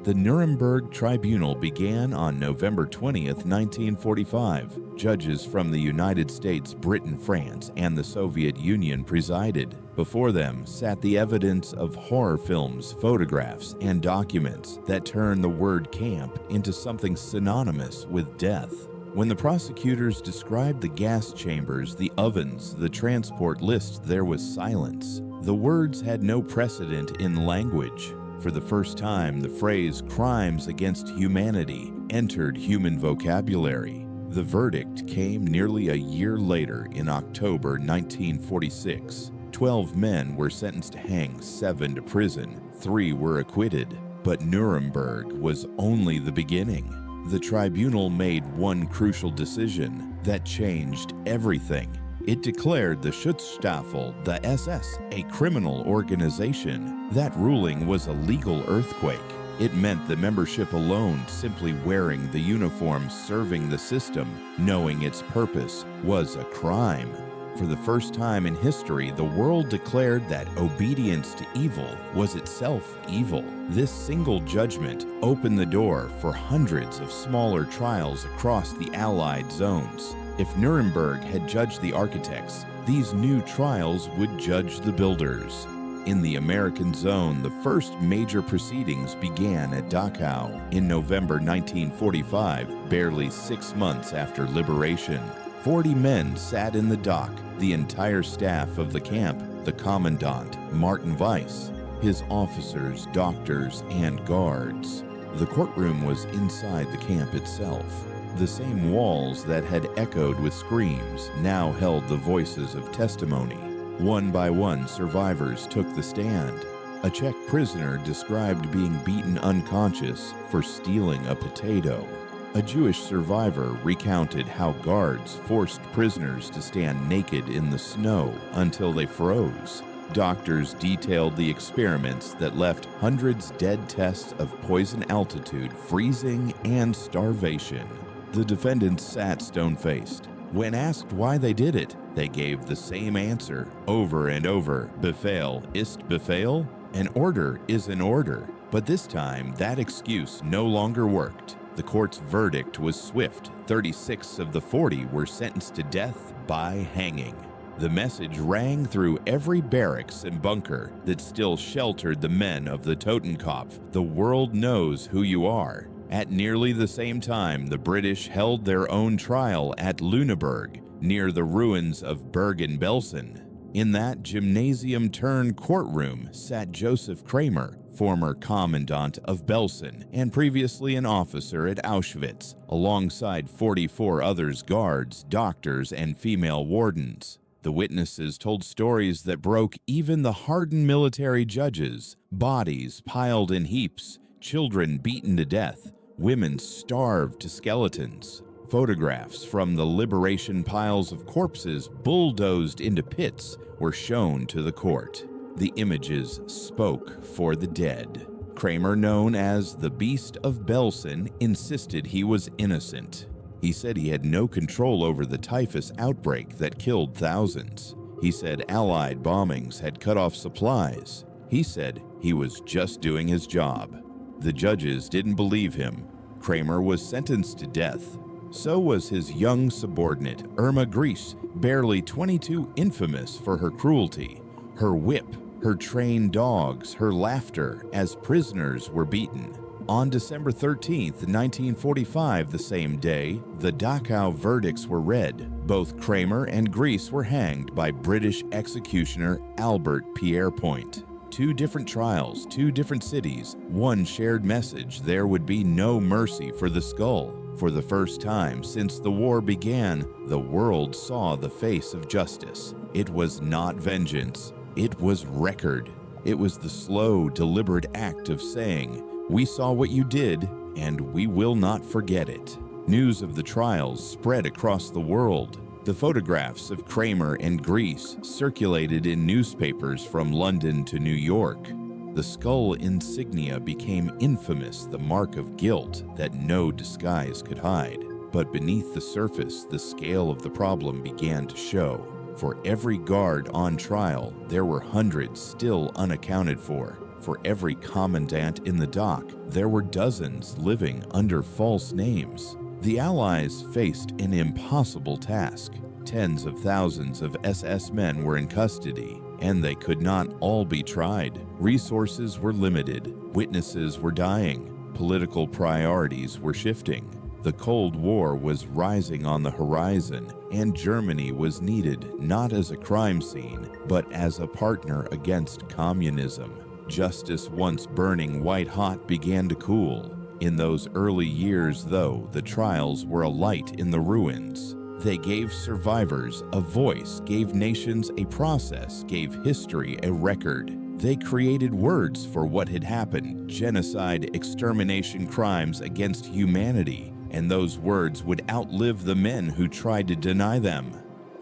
The Nuremberg Tribunal began on November 20th, 1945. Judges from the United States, Britain, France, and the Soviet Union presided. Before them sat the evidence of horror films, photographs, and documents that turn the word camp into something synonymous with death. When the prosecutors described the gas chambers, the ovens, the transport list, there was silence. The words had no precedent in language. For the first time, the phrase crimes against humanity entered human vocabulary. The verdict came nearly a year later in October 1946. 12 men were sentenced to hang, 7 to prison, 3 were acquitted. But Nuremberg was only the beginning. The tribunal made one crucial decision that changed everything. It declared the Schutzstaffel, the SS, a criminal organization. That ruling was a legal earthquake. It meant the membership alone, simply wearing the uniform, serving the system, knowing its purpose, was a crime. For the first time in history, the world declared that obedience to evil was itself evil. This single judgment opened the door for hundreds of smaller trials across the Allied zones. If Nuremberg had judged the architects, these new trials would judge the builders. In the American zone, the first major proceedings began at Dachau in November 1945, barely 6 months after liberation. 40 men sat in the dock, the entire staff of the camp, the commandant, Martin Weiss, his officers, doctors, and guards. The courtroom was inside the camp itself. The same walls that had echoed with screams now held the voices of testimony. One by one, survivors took the stand. A Czech prisoner described being beaten unconscious for stealing a potato. A Jewish survivor recounted how guards forced prisoners to stand naked in the snow until they froze. Doctors detailed the experiments that left hundreds dead tests of poison altitude, freezing, and starvation. The defendants sat stone-faced. When asked why they did it, they gave the same answer over and over. Befehl ist Befehl? An order is an order. But this time, that excuse no longer worked. The court's verdict was swift. 36 of the 40 were sentenced to death by hanging. The message rang through every barracks and bunker that still sheltered the men of the Totenkopf. The world knows who you are. At nearly the same time, the British held their own trial at Nuremberg, near the ruins of Bergen-Belsen. In that gymnasium-turned-courtroom sat Joseph Kramer, former commandant of Belsen and previously an officer at Auschwitz, alongside 44 others, guards, doctors, and female wardens. The witnesses told stories that broke even the hardened military judges. Bodies piled in heaps, children beaten to death, women starved to skeletons. Photographs from the liberation piles of corpses bulldozed into pits were shown to the court. The images spoke for the dead. Kramer, known as the Beast of Belsen, insisted he was innocent. He said he had no control over the typhus outbreak that killed thousands. He said Allied bombings had cut off supplies. He said he was just doing his job. The judges didn't believe him. Kramer was sentenced to death. So was his young subordinate, Irma Gries, barely 22, infamous for her cruelty, her whip, her trained dogs, her laughter as prisoners were beaten. On December 13, 1945, the same day, the Dachau verdicts were read. Both Kramer and Gries were hanged by British executioner Albert Pierrepoint. 2 different trials, 2 different cities, one shared message: there would be no mercy for the skull. For the first time since the war began, the world saw the face of justice. It was not vengeance, it was record. It was the slow, deliberate act of saying, "We saw what you did, and we will not forget it." News of the trials spread across the world. The photographs of Kramer and Gries circulated in newspapers from London to New York. The skull insignia became infamous, the mark of guilt that no disguise could hide. But beneath the surface, the scale of the problem began to show. For every guard on trial, there were hundreds still unaccounted for. For every commandant in the dock, there were dozens living under false names. The Allies faced an impossible task. Tens of thousands of SS men were in custody, and they could not all be tried. Resources were limited, witnesses were dying, political priorities were shifting. The Cold War was rising on the horizon, and Germany was needed not as a crime scene, but as a partner against communism. Justice, once burning white-hot, began to cool. In those early years, though, the trials were a light in the ruins. They gave survivors a voice, gave nations a process, gave history a record. They created words for what had happened: genocide, extermination, crimes against humanity. And those words would outlive the men who tried to deny them.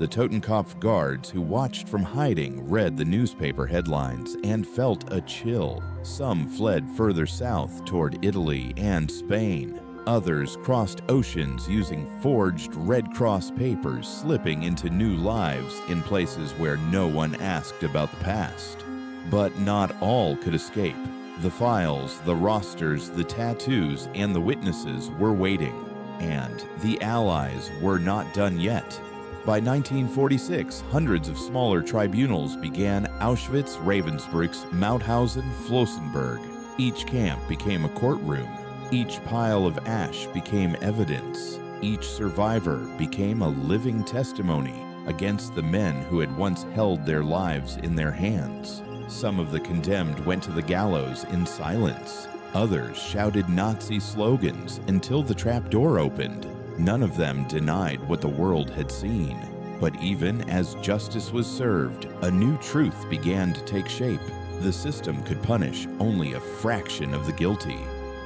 The Totenkopf guards who watched from hiding read the newspaper headlines and felt a chill. Some fled further south toward Italy and Spain. Others crossed oceans using forged Red Cross papers, slipping into new lives in places where no one asked about the past. But not all could escape. The files, the rosters, the tattoos, and the witnesses were waiting. And the Allies were not done yet. By 1946, hundreds of smaller tribunals began: Auschwitz, Ravensbrück, Mauthausen, Flossenburg. Each camp became a courtroom. Each pile of ash became evidence. Each survivor became a living testimony. against the men who had once held their lives in their hands. Some of the condemned went to the gallows in silence. Others shouted Nazi slogans until the trapdoor opened. None of them denied what the world had seen. But even as justice was served, a new truth began to take shape. The system could punish only a fraction of the guilty.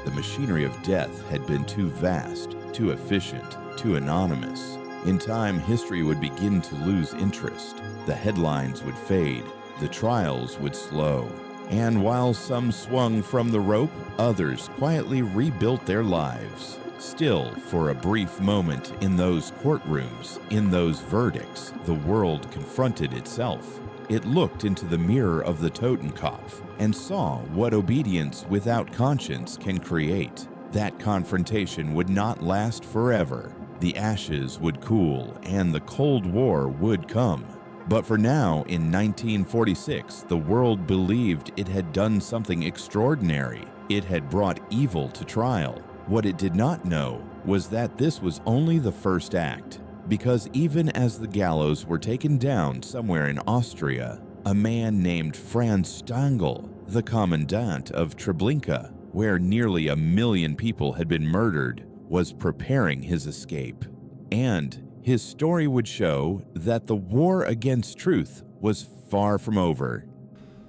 The machinery of death had been too vast, too efficient, too anonymous. In time, history would begin to lose interest. The headlines would fade. The trials would slow. And while some swung from the rope, others quietly rebuilt their lives. Still, for a brief moment in those courtrooms, in those verdicts, the world confronted itself. It looked into the mirror of the Totenkopf and saw what obedience without conscience can create. That confrontation would not last forever. The ashes would cool and the Cold War would come. But for now, in 1946, the world believed it had done something extraordinary. It had brought evil to trial. What it did not know was that this was only the first act, because even as the gallows were taken down somewhere in Austria, a man named Franz Stangl, the commandant of Treblinka, where nearly 1 million people had been murdered, was preparing his escape. And his story would show that the war against truth was far from over.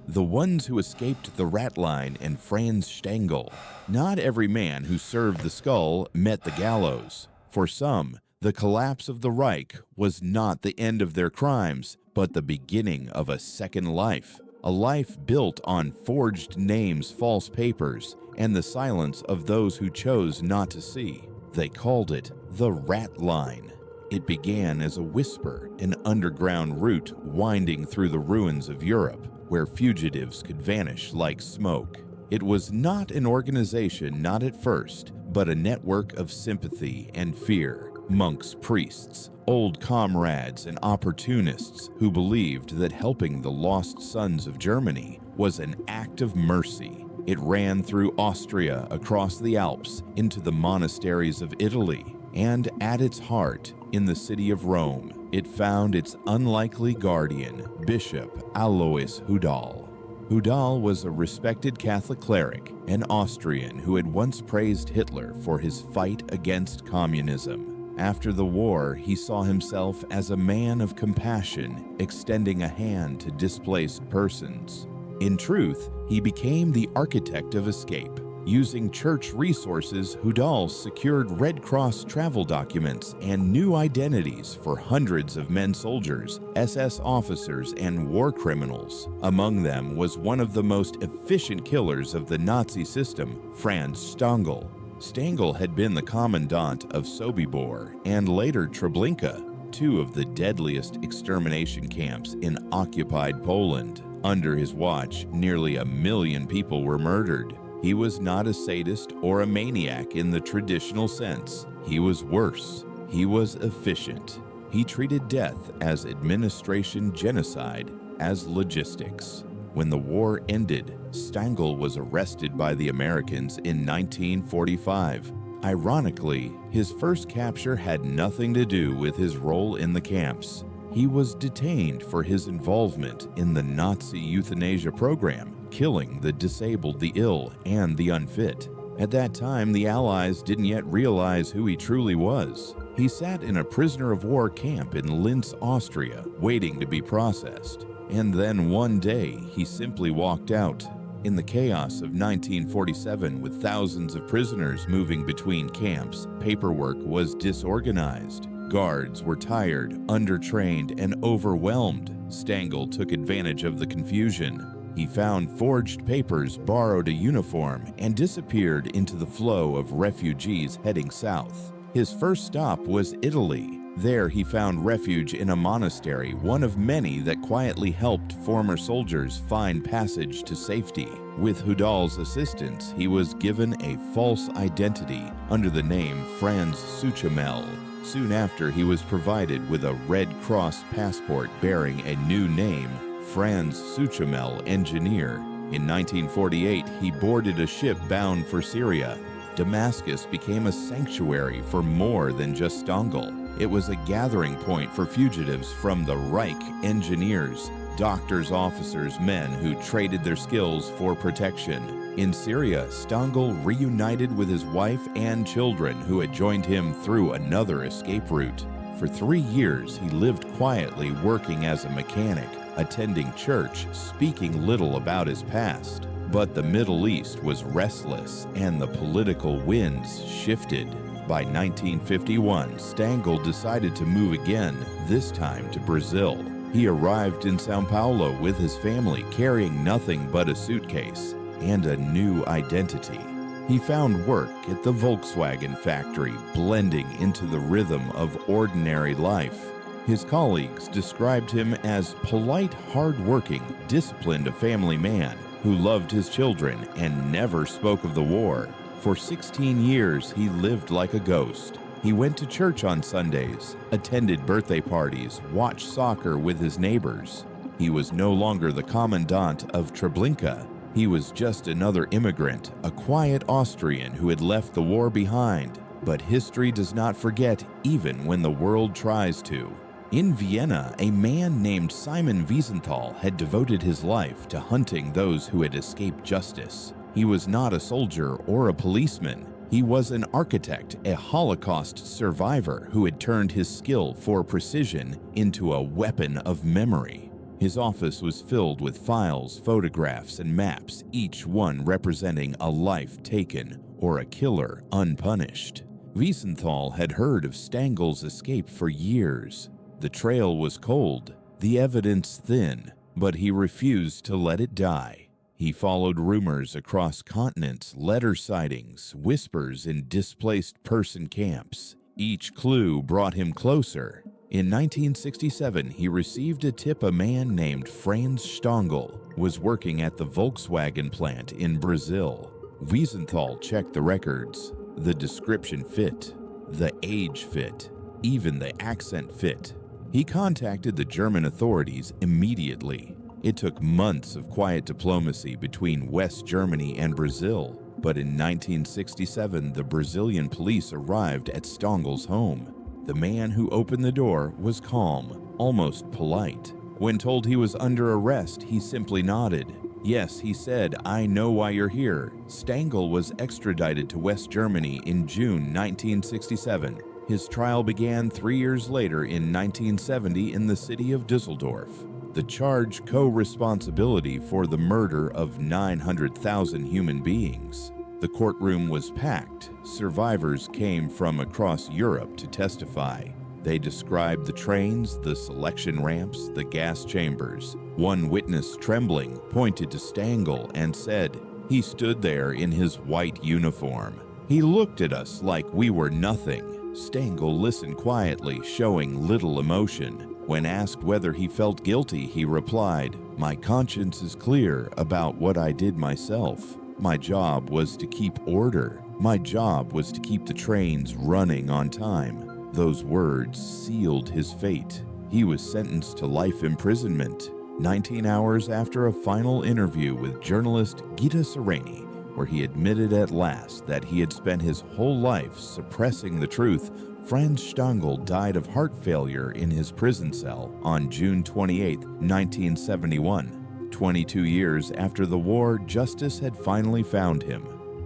The ones who escaped the Ratline and Franz Stangl. Not every man who served the skull met the gallows. For some, the collapse of the Reich was not the end of their crimes, but the beginning of a second life. A life built on forged names, false papers, and the silence of those who chose not to see. They called it the Ratline. It began as a whisper, an underground route winding through the ruins of Europe, where fugitives could vanish like smoke. It was not an organization, not at first, but a network of sympathy and fear. Monks, priests, old comrades, and opportunists who believed that helping the lost sons of Germany was an act of mercy. It ran through Austria, across the Alps, into the monasteries of Italy, and at its heart, in the city of Rome, it found its unlikely guardian, Bishop Alois Hudal. Hudal was a respected Catholic cleric, an Austrian who had once praised Hitler for his fight against communism. After the war, he saw himself as a man of compassion, extending a hand to displaced persons. In truth, he became the architect of escape. Using church resources, Hudal secured Red Cross travel documents and new identities for hundreds of men soldiers, SS officers, and war criminals. Among them was one of the most efficient killers of the Nazi system, Franz Stangl. Stangl had been the commandant of Sobibor and later Treblinka, two of the deadliest extermination camps in occupied Poland. Under his watch, nearly 1 million people were murdered. He was not a sadist or a maniac in the traditional sense. He was worse. He was efficient. He treated death as administration, genocide as logistics. When the war ended, Stangl was arrested by the Americans in 1945. Ironically, his first capture had nothing to do with his role in the camps. He was detained for his involvement in the Nazi euthanasia program, killing the disabled, the ill, and the unfit. At that time, the Allies didn't yet realize who he truly was. He sat in a prisoner of war camp in Linz, Austria, waiting to be processed. And then one day, he simply walked out. In the chaos of 1947, with thousands of prisoners moving between camps, paperwork was disorganized. Guards were tired, undertrained, and overwhelmed. Stangl took advantage of the confusion. He found forged papers, borrowed a uniform, and disappeared into the flow of refugees heading south. His first stop was Italy. There he found refuge in a monastery, one of many that quietly helped former soldiers find passage to safety. With Hudal's assistance, he was given a false identity under the name Franz Suchamel. Soon after, he was provided with a Red Cross passport bearing a new name, Franz Suchamel Engineer. In 1948, he boarded a ship bound for Syria. Damascus became a sanctuary for more than just Stangl. It was a gathering point for fugitives from the Reich, engineers, doctors, officers, men who traded their skills for protection. In Syria, Stangl reunited with his wife and children who had joined him through another escape route. For 3 years, he lived quietly working as a mechanic, attending church, speaking little about his past. But the Middle East was restless and the political winds shifted. By 1951, Stangl decided to move again, this time to Brazil. He arrived in São Paulo with his family, carrying nothing but a suitcase and a new identity. He found work at the Volkswagen factory, blending into the rhythm of ordinary life. His colleagues described him as polite, hard-working, disciplined, a family man who loved his children and never spoke of the war. For 16 years, he lived like a ghost. He went to church on Sundays, attended birthday parties, watched soccer with his neighbors. He was no longer the commandant of Treblinka. He was just another immigrant, a quiet Austrian who had left the war behind. But history does not forget even when the world tries to. In Vienna, a man named Simon Wiesenthal had devoted his life to hunting those who had escaped justice. He was not a soldier or a policeman. He was an architect, a Holocaust survivor who had turned his skill for precision into a weapon of memory. His office was filled with files, photographs, and maps, each one representing a life taken or a killer unpunished. Wiesenthal had heard of Stangl's escape for years. The trail was cold, the evidence thin, but he refused to let it die. He followed rumors across continents, letter sightings, whispers in displaced person camps. Each clue brought him closer. In 1967, he received a tip a man named Franz Stangl was working at the Volkswagen plant in Brazil. Wiesenthal checked the records. The description fit, the age fit, even the accent fit. He contacted the German authorities immediately. It took months of quiet diplomacy between West Germany and Brazil, but in 1967, the Brazilian police arrived at Stangl's home. The man who opened the door was calm, almost polite. When told he was under arrest, he simply nodded. Yes, he said, "I know why you're here." Stangl was extradited to West Germany in June 1967. His trial began 3 years later in 1970 in the city of Düsseldorf. The charge co-responsibility for the murder of 900,000 human beings. The courtroom was packed. Survivors came from across Europe to testify. They described the trains, the selection ramps, the gas chambers. One witness, trembling, pointed to Stangl and said, "He stood there in his white uniform. He looked at us like we were nothing." Stangl listened quietly, showing little emotion. When asked whether he felt guilty, he replied, "My conscience is clear about what I did myself. My job was to keep order. My job was to keep the trains running on time." Those words sealed his fate. He was sentenced to life imprisonment, 19 hours after a final interview with journalist Gita Sereni, where he admitted at last that he had spent his whole life suppressing the truth. Franz Stangl died of heart failure in his prison cell on June 28, 1971. 22 years after the war, justice had finally found him.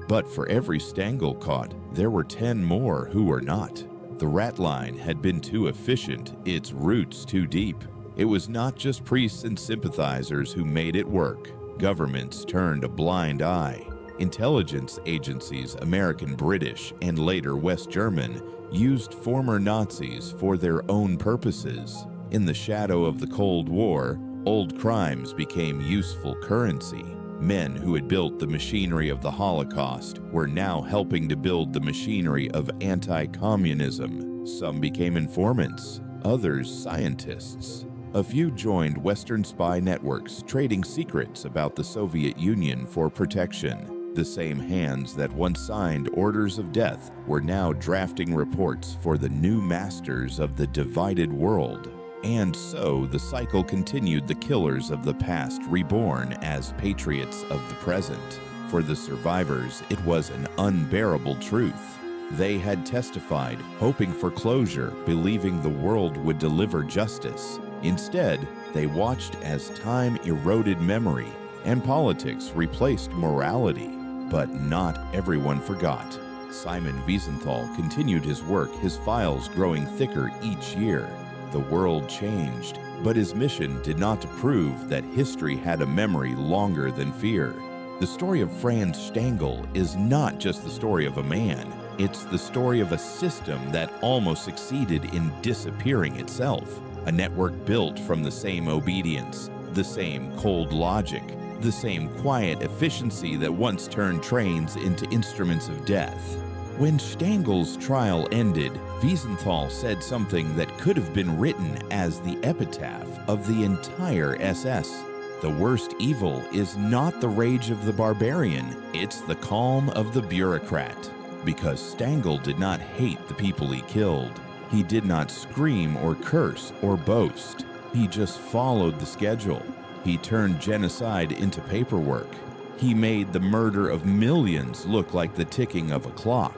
But for every Stangl caught, there were 10 more who were not. The Ratline had been too efficient, its roots too deep. It was not just priests and sympathizers who made it work. Governments turned a blind eye. Intelligence agencies, American, British, and later West German, used former Nazis for their own purposes. In the shadow of the Cold War, old crimes became useful currency. Men who had built the machinery of the Holocaust were now helping to build the machinery of anti-communism. Some became informants, others scientists. A few joined Western spy networks, trading secrets about the Soviet Union for protection. The same hands that once signed orders of death were now drafting reports for the new masters of the divided world. And so the cycle continued, the killers of the past reborn as patriots of the present. For the survivors, it was an unbearable truth. They had testified, hoping for closure, believing the world would deliver justice. Instead, they watched as time eroded memory and politics replaced morality. But not everyone forgot. Simon Wiesenthal continued his work, his files growing thicker each year. The world changed, but his mission did not prove that history had a memory longer than fear. The story of Franz Stangl is not just the story of a man. It's the story of a system that almost succeeded in disappearing itself. A network built from the same obedience, the same cold logic, the same quiet efficiency that once turned trains into instruments of death. When Stangl's trial ended, Wiesenthal said something that could have been written as the epitaph of the entire SS. The worst evil is not the rage of the barbarian, it's the calm of the bureaucrat. Because Stangl did not hate the people he killed. He did not scream or curse or boast. He just followed the schedule. He turned genocide into paperwork. He made the murder of millions look like the ticking of a clock.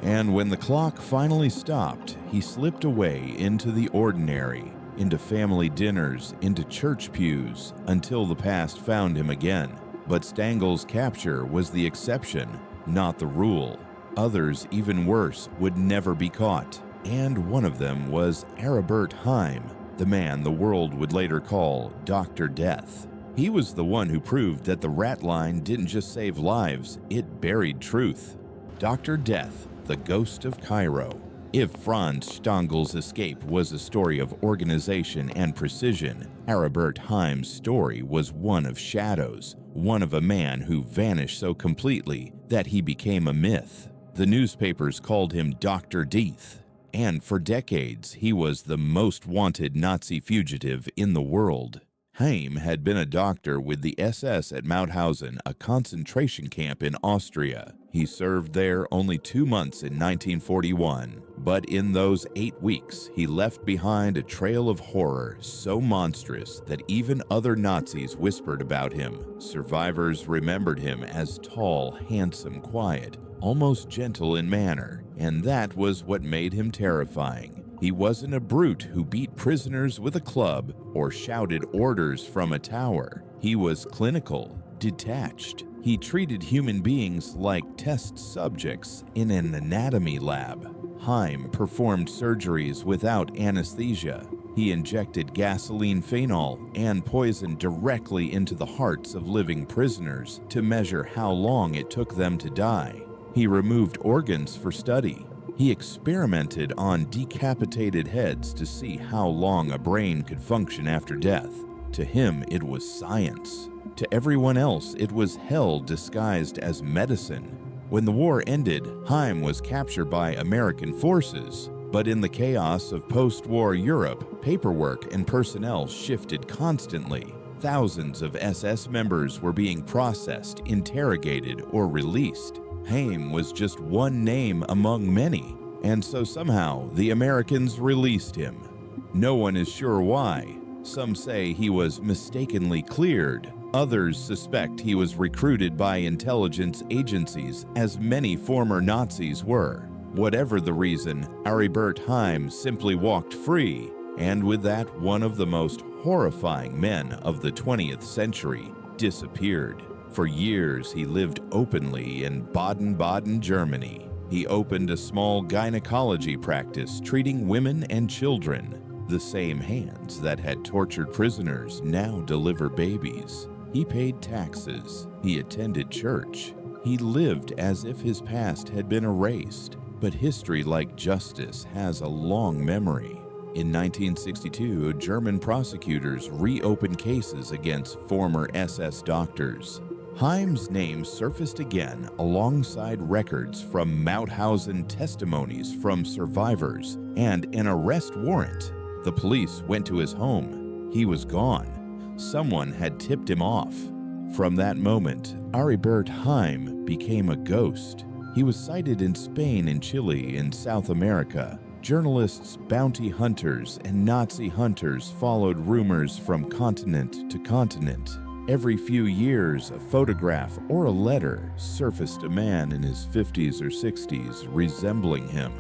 And when the clock finally stopped, he slipped away into the ordinary, into family dinners, into church pews, until the past found him again. But Stangl's capture was the exception, not the rule. Others, even worse, would never be caught. And one of them was Aribert Heim, the man the world would later call Dr. Death. He was the one who proved that the Ratline didn't just save lives, it buried truth. Dr. Death, the ghost of Cairo. If Franz Stangl's escape was a story of organization and precision, Aribert Heim's story was one of shadows, one of a man who vanished so completely that he became a myth. The newspapers called him Dr. Death, and for decades he was the most wanted Nazi fugitive in the world. Heim had been a doctor with the SS at Mauthausen, a concentration camp in Austria. He served there only 2 months in 1941, but in those 8 weeks, he left behind a trail of horror so monstrous that even other Nazis whispered about him. Survivors remembered him as tall, handsome, quiet, almost gentle in manner, and that was what made him terrifying. He wasn't a brute who beat prisoners with a club or shouted orders from a tower. He was clinical, detached. He treated human beings like test subjects in an anatomy lab. Heim performed surgeries without anesthesia. He injected gasoline phenol and poison directly into the hearts of living prisoners to measure how long it took them to die. He removed organs for study. He experimented on decapitated heads to see how long a brain could function after death. To him, it was science. To everyone else, it was hell disguised as medicine. When the war ended, Heim was captured by American forces. But in the chaos of post-war Europe, paperwork and personnel shifted constantly. Thousands of SS members were being processed, interrogated, or released. Heim was just one name among many, and so somehow the Americans released him. No one is sure why. Some say he was mistakenly cleared. Others suspect he was recruited by intelligence agencies, as many former Nazis were. Whatever the reason, Aribert Heim simply walked free, and with that, one of the most horrifying men of the 20th century disappeared. For years, he lived openly in Baden-Baden, Germany. He opened a small gynecology practice treating women and children. The same hands that had tortured prisoners now deliver babies. He paid taxes. He attended church. He lived as if his past had been erased. But history, like justice, has a long memory. In 1962, German prosecutors reopened cases against former SS doctors. Heim's name surfaced again alongside records from Mauthausen, testimonies from survivors, and an arrest warrant. The police went to his home. He was gone. Someone had tipped him off. From that moment, Aribert Heim became a ghost. He was sighted in Spain and Chile in South America. Journalists, bounty hunters, and Nazi hunters followed rumors from continent to continent. Every few years, a photograph or a letter surfaced a man in his 50s or 60s resembling him.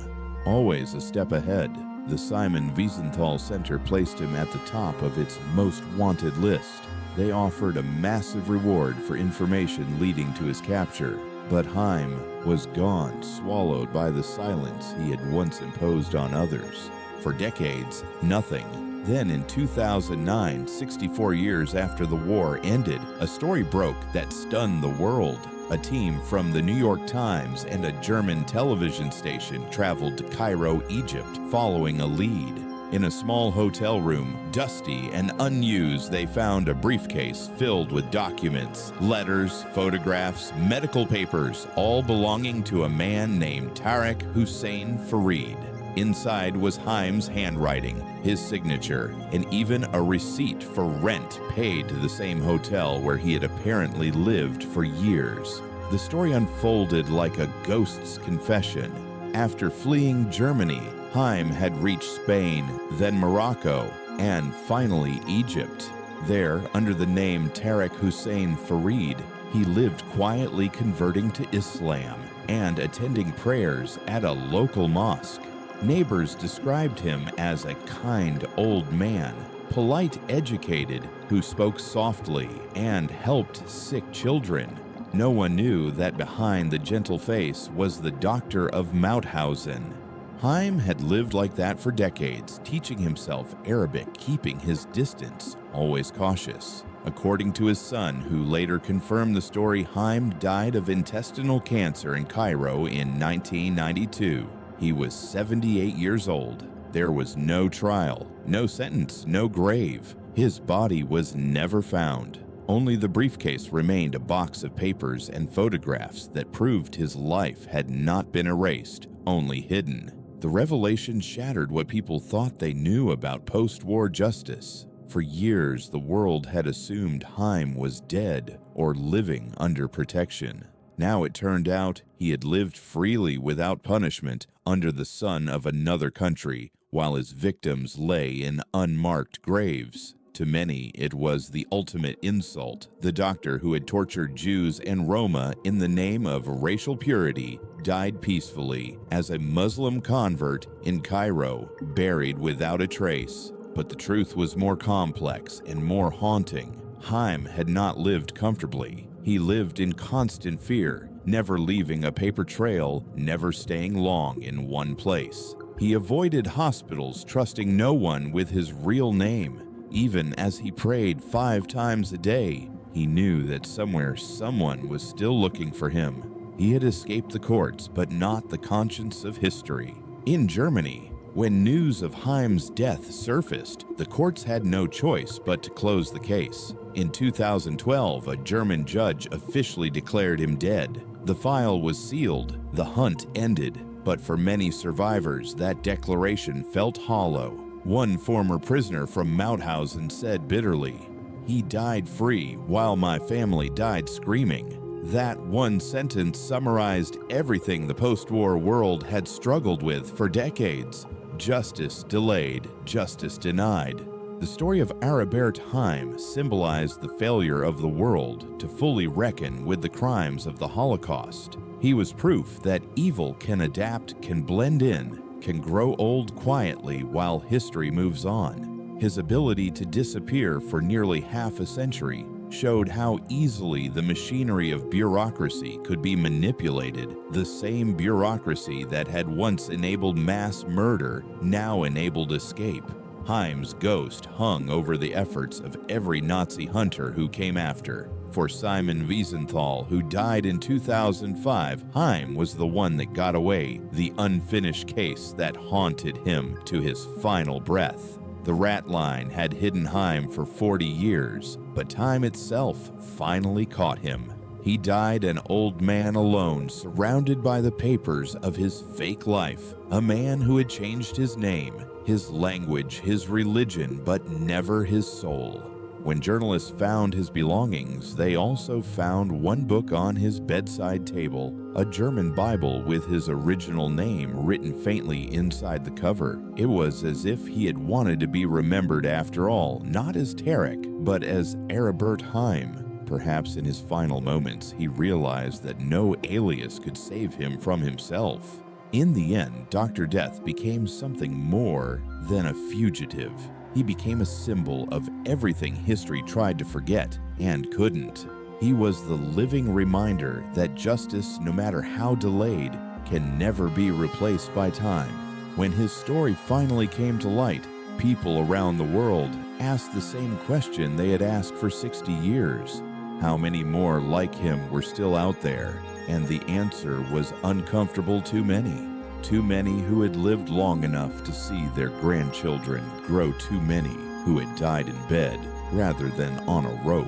Always a step ahead, the Simon Wiesenthal Center placed him at the top of its most wanted list. They offered a massive reward for information leading to his capture, but Heim was gone, swallowed by the silence he had once imposed on others. For decades, nothing. Then in 2009, 64 years after the war ended, a story broke that stunned the world. A team from the New York Times and a German television station traveled to Cairo, Egypt, following a lead. In a small hotel room, dusty and unused, they found a briefcase filled with documents, letters, photographs, medical papers, all belonging to a man named Tarek Hussein Farid. Inside was Heim's handwriting, his signature, and even a receipt for rent paid to the same hotel where he had apparently lived for years. The story unfolded like a ghost's confession. After fleeing Germany, Heim had reached Spain, then Morocco, and finally Egypt. There, under the name Tarek Hussein Farid, he lived quietly converting to Islam and attending prayers at a local mosque. Neighbors described him as a kind old man, polite, educated, who spoke softly and helped sick children. No one knew that behind the gentle face was the doctor of Mauthausen. Heim had lived like that for decades, teaching himself Arabic, keeping his distance, always cautious. According to his son, who later confirmed the story, Heim died of intestinal cancer in Cairo in 1992. He was 78 years old. There was no trial, no sentence, no grave. His body was never found. Only the briefcase remained a box of papers and photographs that proved his life had not been erased, only hidden. The revelation shattered what people thought they knew about post-war justice. For years, the world had assumed Heim was dead or living under protection. Now it turned out he had lived freely without punishment under the sun of another country, while his victims lay in unmarked graves. To many, it was the ultimate insult. The doctor who had tortured Jews and Roma in the name of racial purity died peacefully as a Muslim convert in Cairo, buried without a trace. But the truth was more complex and more haunting. Heim had not lived comfortably. He lived in constant fear, never leaving a paper trail, never staying long in one place. He avoided hospitals, trusting no one with his real name. Even as he prayed 5 times a day, he knew that somewhere someone was still looking for him. He had escaped the courts, but not the conscience of history. In Germany, when news of Heim's death surfaced, the courts had no choice but to close the case. In 2012, a German judge officially declared him dead. The file was sealed, the hunt ended, but for many survivors, that declaration felt hollow. One former prisoner from Mauthausen said bitterly, "He died free while my family died screaming." That one sentence summarized everything the post-war world had struggled with for decades. Justice delayed, justice denied. The story of Aribert Heim symbolized the failure of the world to fully reckon with the crimes of the Holocaust. He was proof that evil can adapt, can blend in, can grow old quietly while history moves on. His ability to disappear for nearly half a century showed how easily the machinery of bureaucracy could be manipulated. The same bureaucracy that had once enabled mass murder now enabled escape. Heim's ghost hung over the efforts of every Nazi hunter who came after. For Simon Wiesenthal, who died in 2005, Heim was the one that got away, the unfinished case that haunted him to his final breath. The Ratline had hidden Heim for 40 years, but time itself finally caught him. He died an old man alone, surrounded by the papers of his fake life, a man who had changed his name, his language, his religion, but never his soul. When journalists found his belongings, they also found one book on his bedside table, a German Bible with his original name written faintly inside the cover. It was as if he had wanted to be remembered after all, not as Tarek, but as Aribert Heim. Perhaps in his final moments, he realized that no alias could save him from himself. In the end, Dr. Death became something more than a fugitive. He became a symbol of everything history tried to forget and couldn't. He was the living reminder that justice, no matter how delayed, can never be replaced by time. When his story finally came to light, people around the world asked the same question they had asked for 60 years. How many more like him were still out there? And the answer was uncomfortable too many. Too many who had lived long enough to see their grandchildren grow too many who had died in bed rather than on a rope.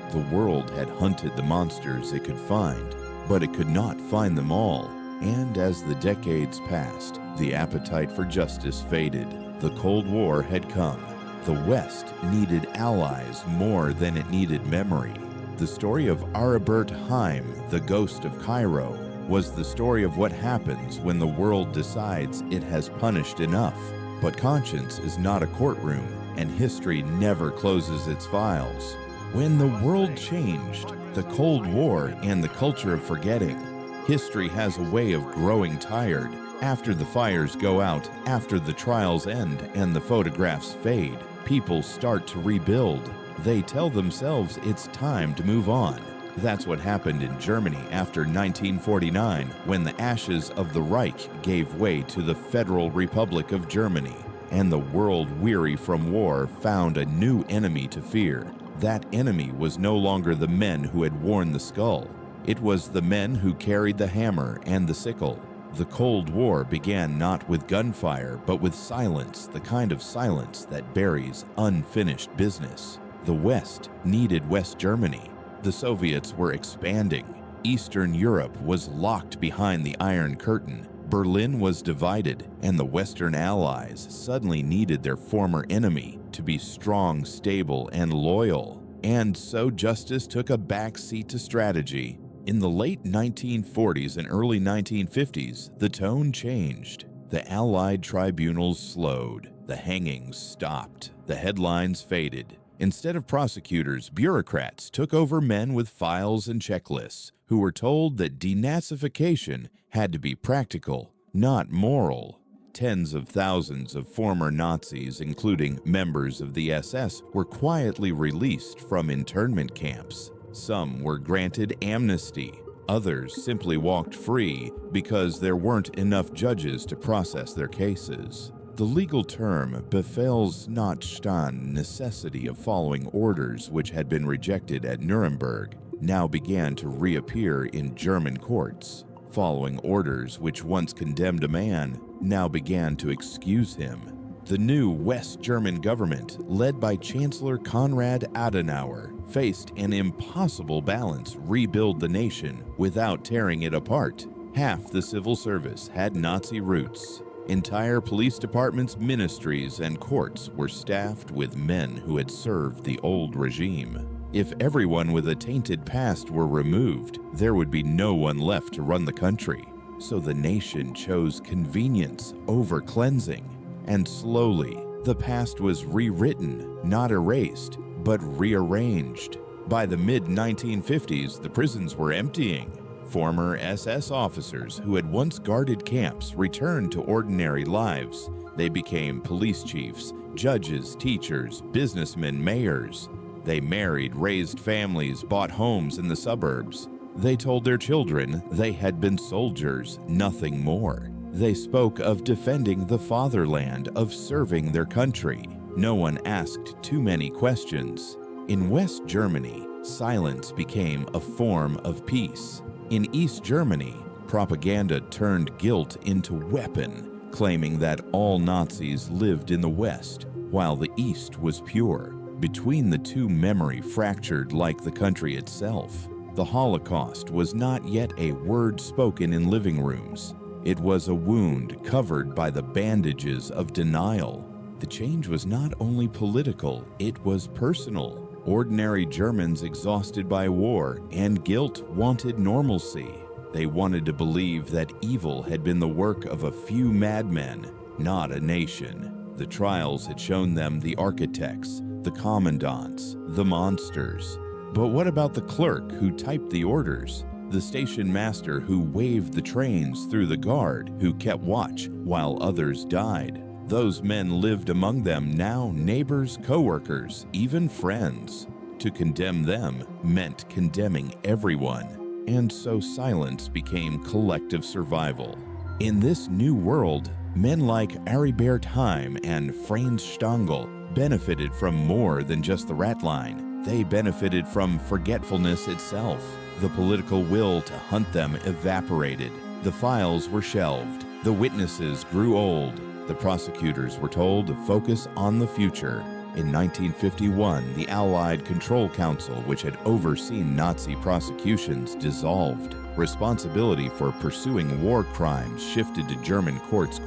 The world had hunted the monsters it could find, but it could not find them all. And as the decades passed, the appetite for justice faded. The Cold War had come. The West needed allies more than it needed memory. The story of Aribert Heim, the ghost of Cairo, was the story of what happens when the world decides it has punished enough. But conscience is not a courtroom, and history never closes its files. When the world changed, the Cold War and the culture of forgetting, history has a way of growing tired. After the fires go out, after the trials end and the photographs fade, people start to rebuild. They tell themselves it's time to move on. That's what happened in Germany after 1949, when the ashes of the Reich gave way to the Federal Republic of Germany, and the world, weary from war, found a new enemy to fear. That enemy was no longer the men who had worn the skull. It was the men who carried the hammer and the sickle. The Cold War began not with gunfire, but with silence, the kind of silence that buries unfinished business. The West needed West Germany. The Soviets were expanding. Eastern Europe was locked behind the Iron Curtain. Berlin was divided, and the Western Allies suddenly needed their former enemy to be strong, stable, and loyal. And so justice took a back seat to strategy. In the late 1940s and early 1950s, the tone changed. The Allied tribunals slowed. The hangings stopped. The headlines faded. Instead of prosecutors, bureaucrats took over men with files and checklists who were told that denazification had to be practical, not moral. Tens of thousands of former Nazis, including members of the SS, were quietly released from internment camps. Some were granted amnesty. Others simply walked free because there weren't enough judges to process their cases. The legal term Befehlsnotstand, necessity of following orders which had been rejected at Nuremberg, now began to reappear in German courts. Following orders which once condemned a man now began to excuse him. The new West German government, led by Chancellor Konrad Adenauer, faced an impossible balance: rebuild the nation without tearing it apart. Half the civil service had Nazi roots. Entire police departments, ministries, and courts were staffed with men who had served the old regime. If everyone with a tainted past were removed, there would be no one left to run the country. So the nation chose convenience over cleansing. And slowly, the past was rewritten, not erased, but rearranged. By the mid-1950s, the prisons were emptying. Former SS officers who had once guarded camps returned to ordinary lives. They became police chiefs, judges, teachers, businessmen, mayors. They married, raised families, bought homes in the suburbs. They told their children they had been soldiers, nothing more. They spoke of defending the fatherland, of serving their country. No one asked too many questions. In West Germany, silence became a form of peace. In East Germany, propaganda turned guilt into weapon, claiming that all Nazis lived in the West, while the East was pure. Between the two, memory fractured like the country itself. The Holocaust was not yet a word spoken in living rooms. It was a wound covered by the bandages of denial. The change was not only political, it was personal. Ordinary Germans exhausted by war and guilt wanted normalcy. They wanted to believe that evil had been the work of a few madmen, not a nation. The trials had shown them the architects, the commandants, the monsters. But what about the clerk who typed the orders? The station master who waved the trains through the guard, who kept watch while others died? Those men lived among them, now neighbors, co-workers, even friends. To condemn them meant condemning everyone. And so silence became collective survival. In this new world, men like Aribert Heim and Franz Stangl benefited from more than just the Ratline. They benefited from forgetfulness itself. The political will to hunt them evaporated. The files were shelved. The witnesses grew old. The prosecutors were told to focus on the future. In 1951, the Allied Control Council, which had overseen Nazi prosecutions, dissolved. Responsibility for pursuing war crimes shifted to German courts,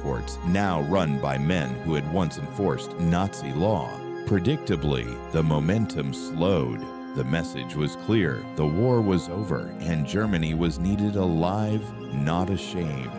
now run by men who had once enforced Nazi law. Predictably, the momentum slowed. The message was clear: the war was over, and Germany was needed alive, not ashamed.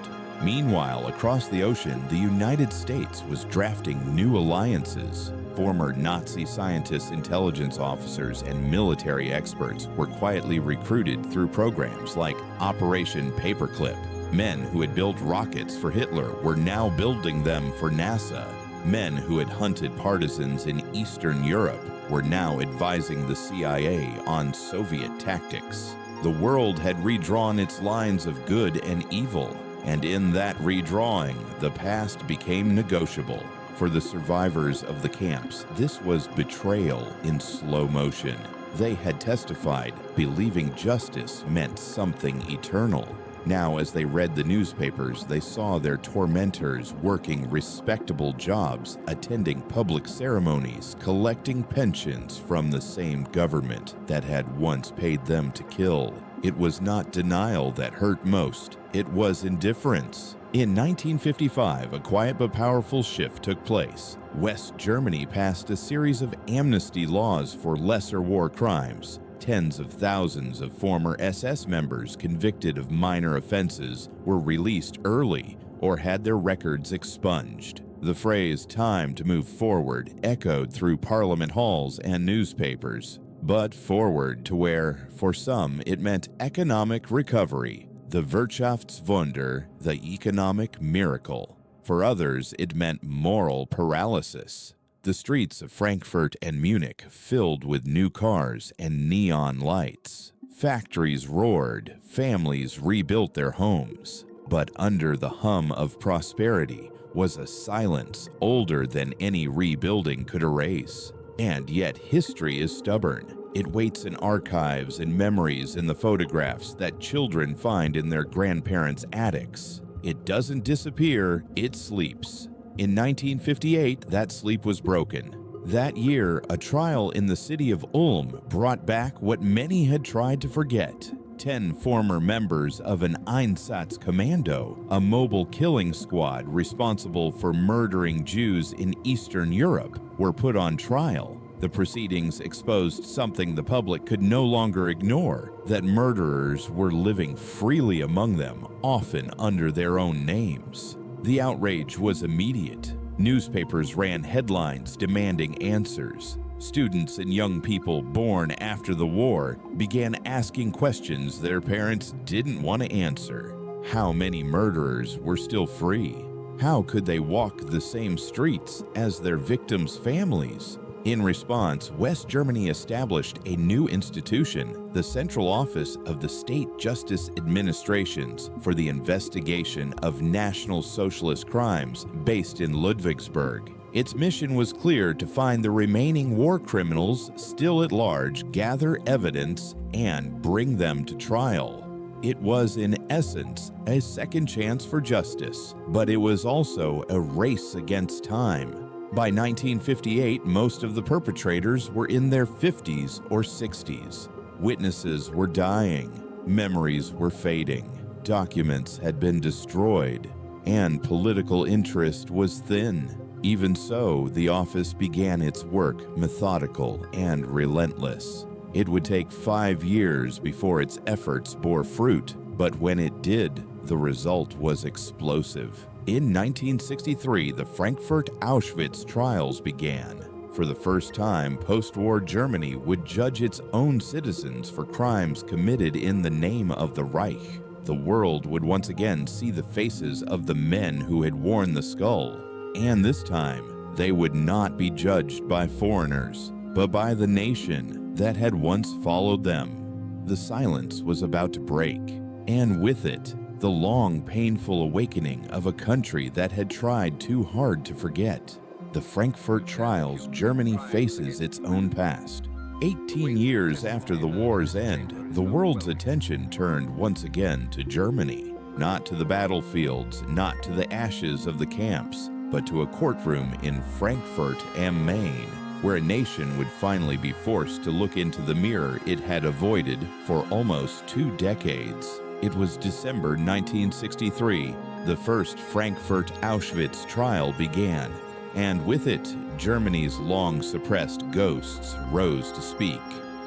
Meanwhile, across the ocean, the United States was drafting new alliances. Former Nazi scientists, intelligence officers, and military experts were quietly recruited through programs like Operation Paperclip. Men who had built rockets for Hitler were now building them for NASA. Men who had hunted partisans in Eastern Europe were now advising the CIA on Soviet tactics. The world had redrawn its lines of good and evil, and in that redrawing, the past became negotiable. For the survivors of the camps, this was betrayal in slow motion. They had testified, believing justice meant something eternal. Now, as they read the newspapers, they saw their tormentors working respectable jobs, attending public ceremonies, collecting pensions from the same government that had once paid them to kill. It was not denial that hurt most. It was indifference. In 1955, a quiet but powerful shift took place. West Germany passed a series of amnesty laws for lesser war crimes. Tens of thousands of former SS members convicted of minor offenses were released early or had their records expunged. The phrase "time to move forward" echoed through parliament halls and newspapers. But forward to where, for some, it meant economic recovery. The Wirtschaftswunder, the economic miracle. For others, it meant moral paralysis. The streets of Frankfurt and Munich filled with new cars and neon lights. Factories roared, families rebuilt their homes. But under the hum of prosperity was a silence older than any rebuilding could erase. And yet history is stubborn. It waits in archives and memories in the photographs that children find in their grandparents' attics. It doesn't disappear, it sleeps. In 1958, that sleep was broken. That year, a trial in the city of Ulm brought back what many had tried to forget. 10 former members of an Einsatzkommando, a mobile killing squad responsible for murdering Jews in Eastern Europe, were put on trial. The proceedings exposed something the public could no longer ignore: that murderers were living freely among them, often under their own names. The outrage was immediate. Newspapers ran headlines demanding answers. Students and young people born after the war began asking questions their parents didn't want to answer. How many murderers were still free? How could they walk the same streets as their victims' families? In response, West Germany established a new institution, the Central Office of the State Justice Administrations for the Investigation of National Socialist Crimes, based in Ludwigsburg. Its mission was clear: to find the remaining war criminals still at large, gather evidence, and bring them to trial. It was, in essence, a second chance for justice, but it was also a race against time. By 1958, most of the perpetrators were in their 50s or 60s. Witnesses were dying, memories were fading, documents had been destroyed, and political interest was thin. Even so, the office began its work, methodical and relentless. It would take 5 years before its efforts bore fruit, But when it did, the result was explosive. In 1963, the Frankfurt Auschwitz trials began. For the first time, post-war Germany would judge its own citizens for crimes committed in the name of the Reich. The world would once again see the faces of the men who had worn the skull. And this time, they would not be judged by foreigners, but by the nation that had once followed them. The silence was about to break, and with it, the long, painful awakening of a country that had tried too hard to forget. The Frankfurt trials, Germany faces its own past. 18 years after the war's end, the world's attention turned once again to Germany. Not to the battlefields, not to the ashes of the camps, but to a courtroom in Frankfurt am Main, where a nation would finally be forced to look into the mirror it had avoided for almost 2 decades. It was December 1963. The first Frankfurt Auschwitz trial began, and with it, Germany's long-suppressed ghosts rose to speak.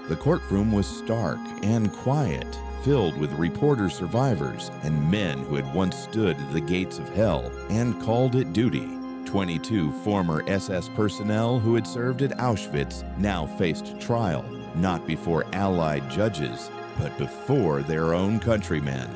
The courtroom was stark and quiet, filled with reporter survivors and men who had once stood at the gates of hell and called it duty. 22 former SS personnel who had served at Auschwitz now faced trial, not before Allied judges, but before their own countrymen.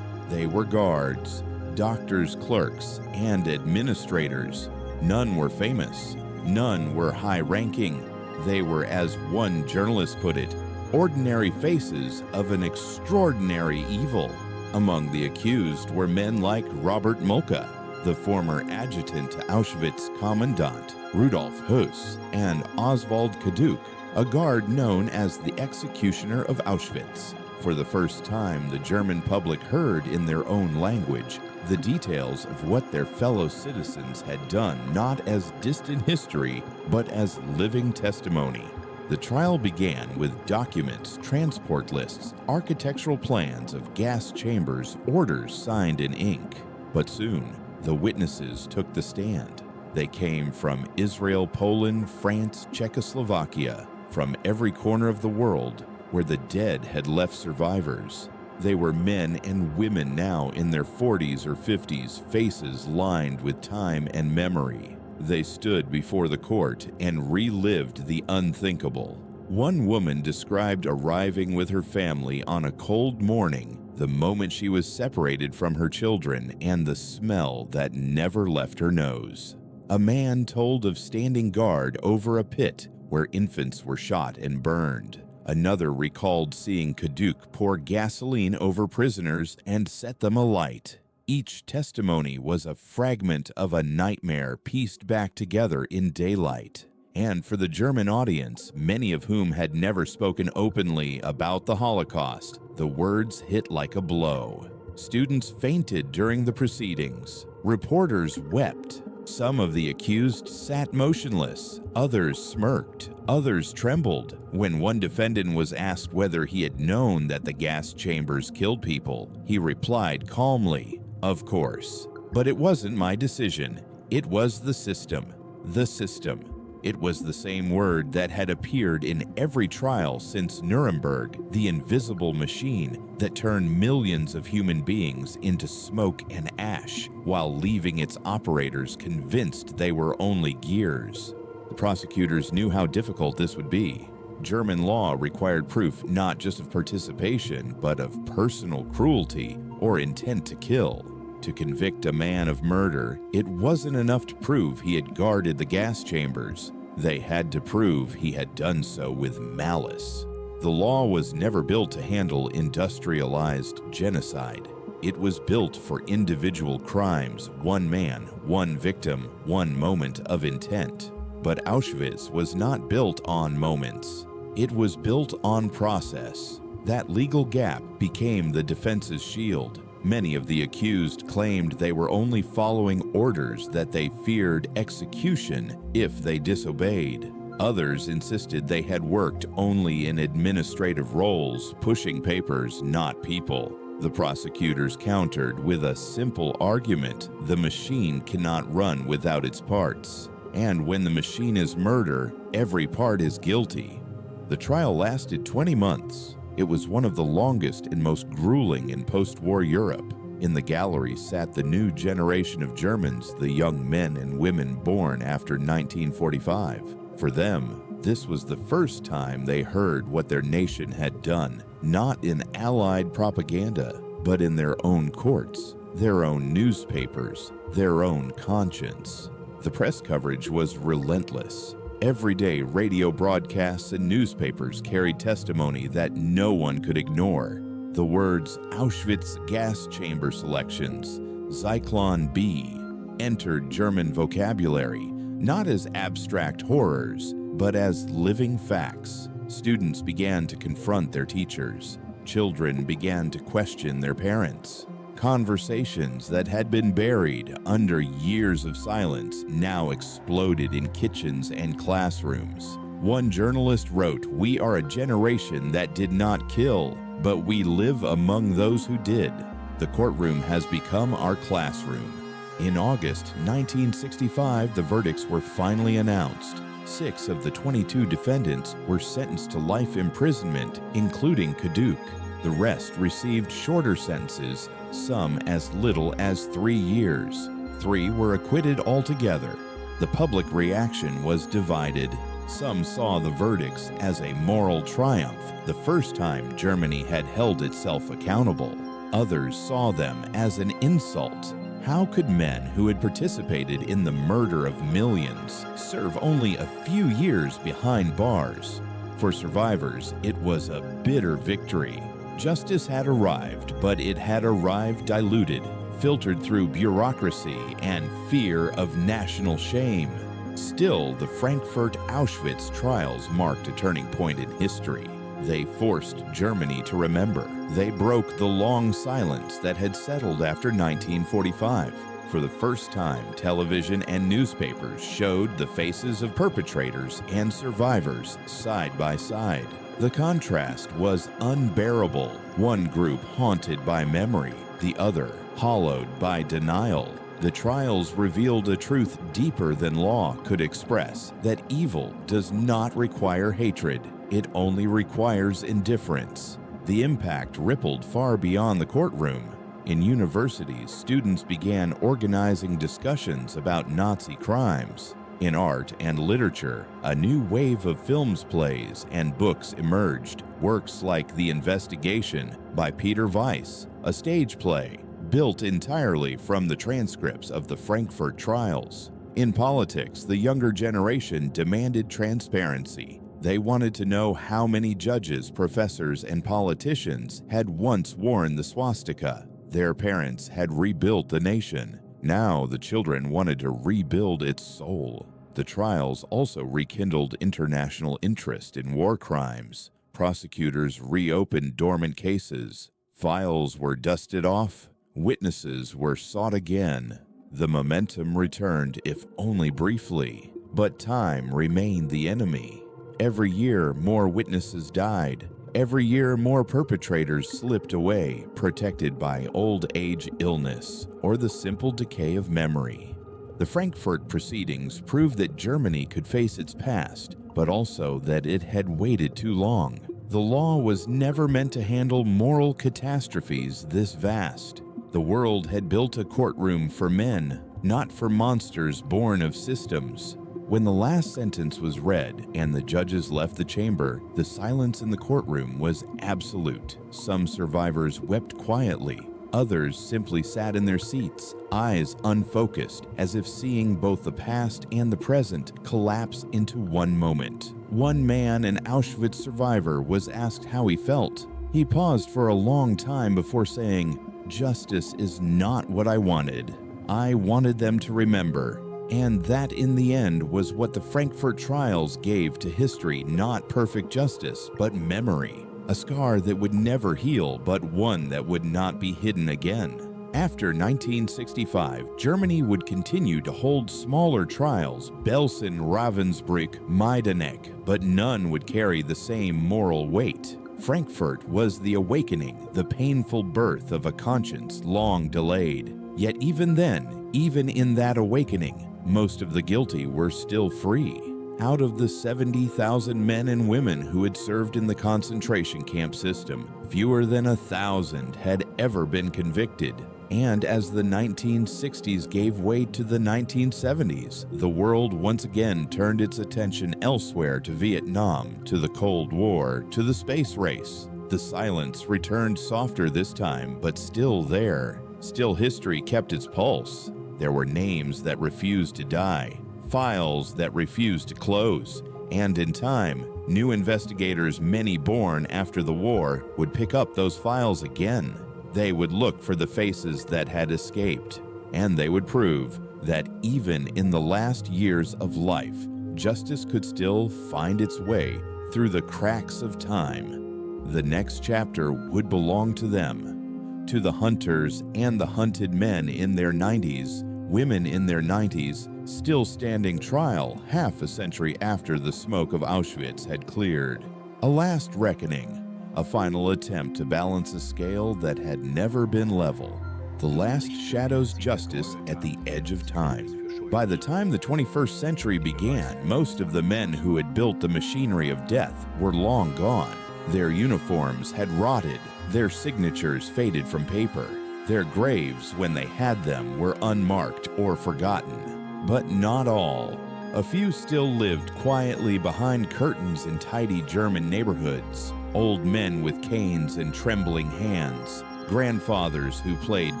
They were guards, doctors, clerks, and administrators. None were famous. None were high-ranking. They were, as one journalist put it, ordinary faces of an extraordinary evil. Among the accused were men like Robert Molke, the former adjutant to Auschwitz commandant, Rudolf Höss, and Oswald Kaduk, a guard known as the executioner of Auschwitz. For the first time, the German public heard in their own language the details of what their fellow citizens had done, not as distant history, but as living testimony. The trial began with documents, transport lists, architectural plans of gas chambers, orders signed in ink. But soon, the witnesses took the stand. They came from Israel, Poland, France, Czechoslovakia, from every corner of the world where the dead had left survivors. They were men and women now in their 40s or 50s, faces lined with time and memory. They stood before the court and relived the unthinkable. One woman described arriving with her family on a cold morning, the moment she was separated from her children, and the smell that never left her nose. A man told of standing guard over a pit where infants were shot and burned. Another recalled seeing Kaduk pour gasoline over prisoners and set them alight. Each testimony was a fragment of a nightmare pieced back together in daylight. And for the German audience, many of whom had never spoken openly about the Holocaust, the words hit like a blow. Students fainted during the proceedings. Reporters wept. Some of the accused sat motionless, others smirked, others trembled. When one defendant was asked whether he had known that the gas chambers killed people, he replied calmly, "Of course. But it wasn't my decision. It was the system. The system." It was the same word that had appeared in every trial since Nuremberg, the invisible machine that turned millions of human beings into smoke and ash while leaving its operators convinced they were only gears. The prosecutors knew how difficult this would be. German law required proof not just of participation, but of personal cruelty or intent to kill. To convict a man of murder, it wasn't enough to prove he had guarded the gas chambers. They had to prove he had done so with malice. The law was never built to handle industrialized genocide. It was built for individual crimes, one man, one victim, one moment of intent. But Auschwitz was not built on moments. It was built on process. That legal gap became the defense's shield. Many of the accused claimed they were only following orders, that they feared execution if they disobeyed. Others insisted they had worked only in administrative roles, pushing papers, not people. The prosecutors countered with a simple argument: the machine cannot run without its parts. And when the machine is murder, every part is guilty. The trial lasted 20 months. It was one of the longest and most grueling in post-war Europe. In the gallery sat the new generation of Germans, the young men and women born after 1945. For them, this was the first time they heard what their nation had done, not in Allied propaganda, but in their own courts, their own newspapers, their own conscience. The press coverage was relentless. Everyday radio broadcasts and newspapers carried testimony that no one could ignore. The words Auschwitz gas chamber selections, Zyklon B, entered German vocabulary, not as abstract horrors, but as living facts. Students began to confront their teachers. Children began to question their parents. Conversations that had been buried under years of silence now exploded in kitchens and classrooms. One journalist wrote, "We are a generation that did not kill, but we live among those who did. The courtroom has become our classroom." In August 1965, the verdicts were finally announced. 6 of the 22 defendants were sentenced to life imprisonment, including Kaduk. The rest received shorter sentences, some as little as 3 years. 3 were acquitted altogether. The public reaction was divided. Some saw the verdicts as a moral triumph, the first time Germany had held itself accountable. Others saw them as an insult. How could men who had participated in the murder of millions serve only a few years behind bars? For survivors, it was a bitter victory. Justice had arrived, but it had arrived diluted, filtered through bureaucracy and fear of national shame. Still, the Frankfurt Auschwitz trials marked a turning point in history. They forced Germany to remember. They broke the long silence that had settled after 1945. For the first time, television and newspapers showed the faces of perpetrators and survivors side by side. The contrast was unbearable. One group haunted by memory, the other hollowed by denial. The trials revealed a truth deeper than law could express, that evil does not require hatred. It only requires indifference. The impact rippled far beyond the courtroom. In universities, students began organizing discussions about Nazi crimes. In art and literature, a new wave of films, plays, and books emerged. Works like The Investigation by Peter Weiss, a stage play built entirely from the transcripts of the Frankfurt trials. In politics, the younger generation demanded transparency. They wanted to know how many judges, professors, and politicians had once worn the swastika. Their parents had rebuilt the nation. Now the children wanted to rebuild its soul. The trials also rekindled international interest in war crimes. Prosecutors reopened dormant cases. Files were dusted off. Witnesses were sought again. The momentum returned, if only briefly. But time remained the enemy. Every year, more witnesses died. Every year, more perpetrators slipped away, protected by old age illness or the simple decay of memory. The Frankfurt proceedings proved that Germany could face its past, but also that it had waited too long. The law was never meant to handle moral catastrophes this vast. The world had built a courtroom for men, not for monsters born of systems. When the last sentence was read and the judges left the chamber, the silence in the courtroom was absolute. Some survivors wept quietly. Others simply sat in their seats, eyes unfocused, as if seeing both the past and the present collapse into one moment. One man, an Auschwitz survivor, was asked how he felt. He paused for a long time before saying, "Justice is not what I wanted. I wanted them to remember." And that, in the end, was what the Frankfurt trials gave to history: not perfect justice, but memory. A scar that would never heal, but one that would not be hidden again. After 1965, Germany would continue to hold smaller trials, Belsen, Ravensbrück, Majdanek, but none would carry the same moral weight. Frankfurt was the awakening, the painful birth of a conscience long delayed. Yet even then, even in that awakening, most of the guilty were still free. Out of the 70,000 men and women who had served in the concentration camp system, fewer than 1,000 had ever been convicted. And as the 1960s gave way to the 1970s, the world once again turned its attention elsewhere, to Vietnam, to the Cold War, to the space race. The silence returned softer this time, but still there. Still, history kept its pulse. There were names that refused to die, files that refused to close, and in time, new investigators, many born after the war, would pick up those files again. They would look for the faces that had escaped, and they would prove that even in the last years of life, justice could still find its way through the cracks of time. The next chapter would belong to them, to the hunters and the hunted men in their 90s, women in their 90s, still standing trial half a century after the smoke of Auschwitz had cleared. A last reckoning, a final attempt to balance a scale that had never been level. The last shadows justice at the edge of time. By the time the 21st century began, most of the men who had built the machinery of death were long gone. Their uniforms had rotted, their signatures faded from paper. Their graves, when they had them, were unmarked or forgotten. But not all. A few still lived quietly behind curtains in tidy German neighborhoods. Old men with canes and trembling hands. Grandfathers who played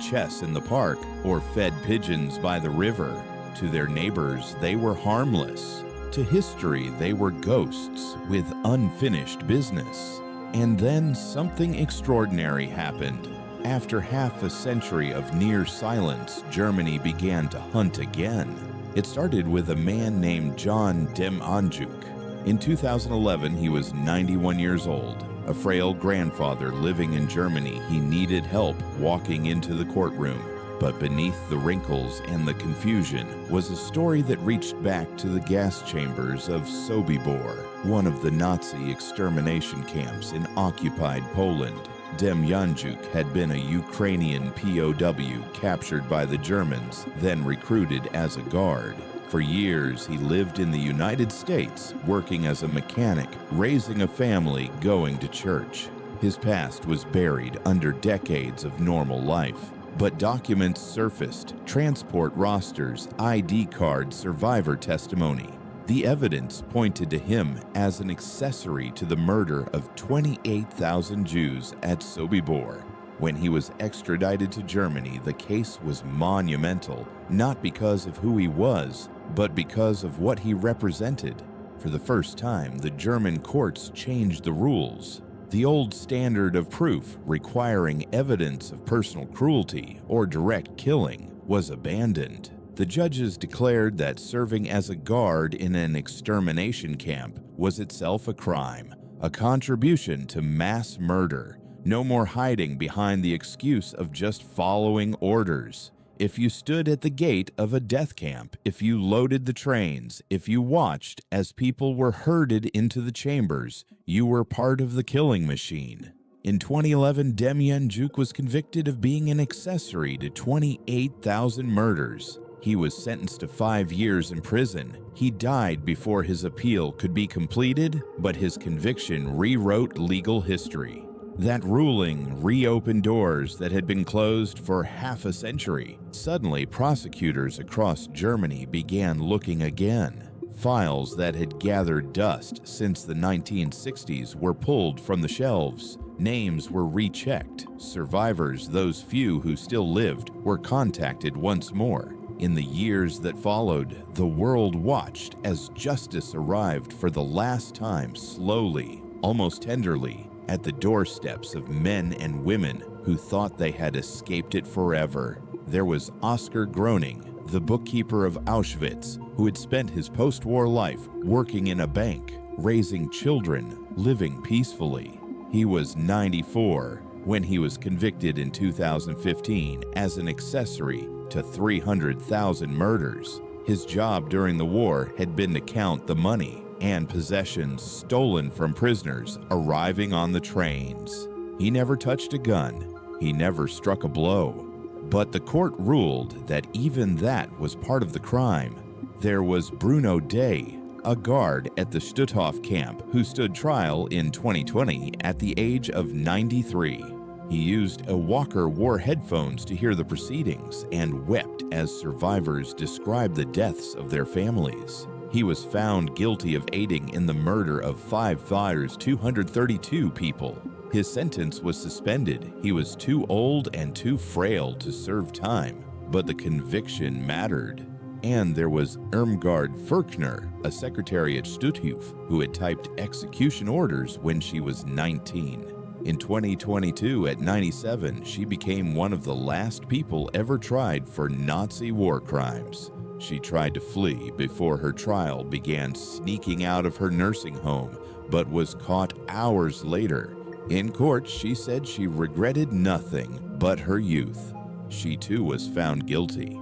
chess in the park or fed pigeons by the river. To their neighbors, they were harmless. To history, they were ghosts with unfinished business. And then something extraordinary happened. After half a century of near silence, Germany began to hunt again. It started with a man named John Dem Anjuk. In 2011, he was 91 years old. A frail grandfather living in Germany, he needed help walking into the courtroom. But beneath the wrinkles and the confusion was a story that reached back to the gas chambers of Sobibor, one of the Nazi extermination camps in occupied Poland. Dem Anjuk had been a Ukrainian POW captured by the Germans, then recruited as a guard. For years, he lived in the United States, working as a mechanic, raising a family, going to church. His past was buried under decades of normal life. But documents surfaced, transport rosters, ID cards, survivor testimony. The evidence pointed to him as an accessory to the murder of 28,000 Jews at Sobibor. When he was extradited to Germany, the case was monumental, not because of who he was, but because of what he represented. For the first time, the German courts changed the rules. The old standard of proof requiring evidence of personal cruelty or direct killing was abandoned. The judges declared that serving as a guard in an extermination camp was itself a crime, a contribution to mass murder. No more hiding behind the excuse of just following orders. If you stood at the gate of a death camp, if you loaded the trains, if you watched as people were herded into the chambers, you were part of the killing machine. In 2011, Dem Anjuk was convicted of being an accessory to 28,000 murders. He was sentenced to 5 years in prison. He died before his appeal could be completed, but his conviction rewrote legal history. That ruling reopened doors that had been closed for half a century. Suddenly, prosecutors across Germany began looking again. Files that had gathered dust since the 1960s were pulled from the shelves. Names were rechecked. Survivors, those few who still lived, were contacted once more. In the years that followed, the world watched as justice arrived for the last time, slowly, almost tenderly, at the doorsteps of men and women who thought they had escaped it forever. There was Oscar Groening, the bookkeeper of Auschwitz, who had spent his post-war life working in a bank, raising children, living peacefully. He was 94 when he was convicted in 2015 as an accessory to 300,000 murders. His job during the war had been to count the money and possessions stolen from prisoners arriving on the trains. He never touched a gun. He never struck a blow. But the court ruled that even that was part of the crime. There was Bruno Day, a guard at the Stutthof camp who stood trial in 2020 at the age of 93. He used a Walker-wore headphones to hear the proceedings and wept as survivors described the deaths of their families. He was found guilty of aiding in the murder of 232 people. His sentence was suspended. He was too old and too frail to serve time, but the conviction mattered. And there was Irmgard Furkner, a secretary at Stutthof, who had typed execution orders when she was 19. In 2022, at 97, she became one of the last people ever tried for Nazi war crimes. She tried to flee before her trial began, sneaking out of her nursing home, but was caught hours later. In court, she said she regretted nothing but her youth. She too was found guilty.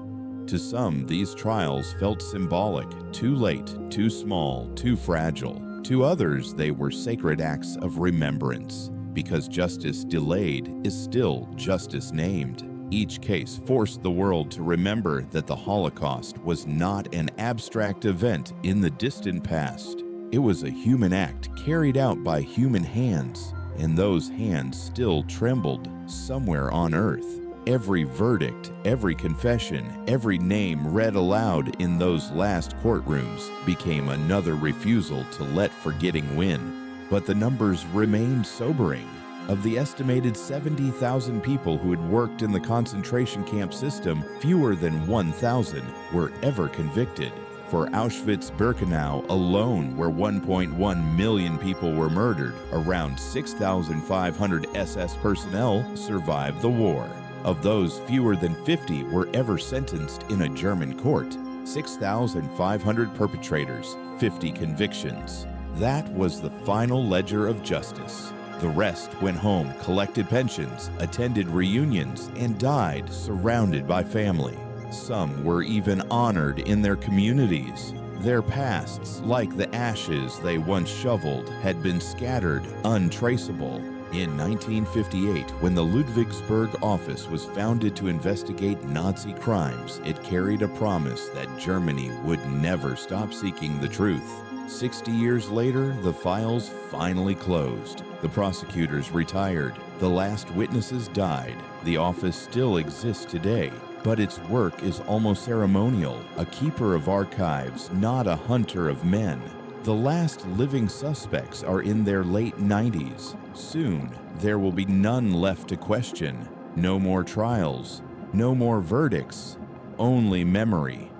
To some, these trials felt symbolic, too late, too small, too fragile. To others, they were sacred acts of remembrance, because justice delayed is still justice named. Each case forced the world to remember that the Holocaust was not an abstract event in the distant past. It was a human act carried out by human hands, and those hands still trembled somewhere on earth. Every verdict, every confession, every name read aloud in those last courtrooms became another refusal to let forgetting win. But the numbers remained sobering. Of the estimated 70,000 people who had worked in the concentration camp system, fewer than 1,000 were ever convicted. For Auschwitz-Birkenau alone, where 1.1 million people were murdered, around 6,500 SS personnel survived the war. Of those, fewer than 50 were ever sentenced in a German court. 6,500 perpetrators, 50 convictions. That was the final ledger of justice. The rest went home, collected pensions, attended reunions, and died surrounded by family. Some were even honored in their communities. Their pasts, like the ashes they once shoveled, had been scattered, untraceable. In 1958, when the Ludwigsburg office was founded to investigate Nazi crimes, it carried a promise that Germany would never stop seeking the truth. 60 years later, the files finally closed. The prosecutors retired. The last witnesses died. The office still exists today, but its work is almost ceremonial, a keeper of archives, not a hunter of men. The last living suspects are in their late 90s. Soon, there will be none left to question. No more trials, no more verdicts, only memory.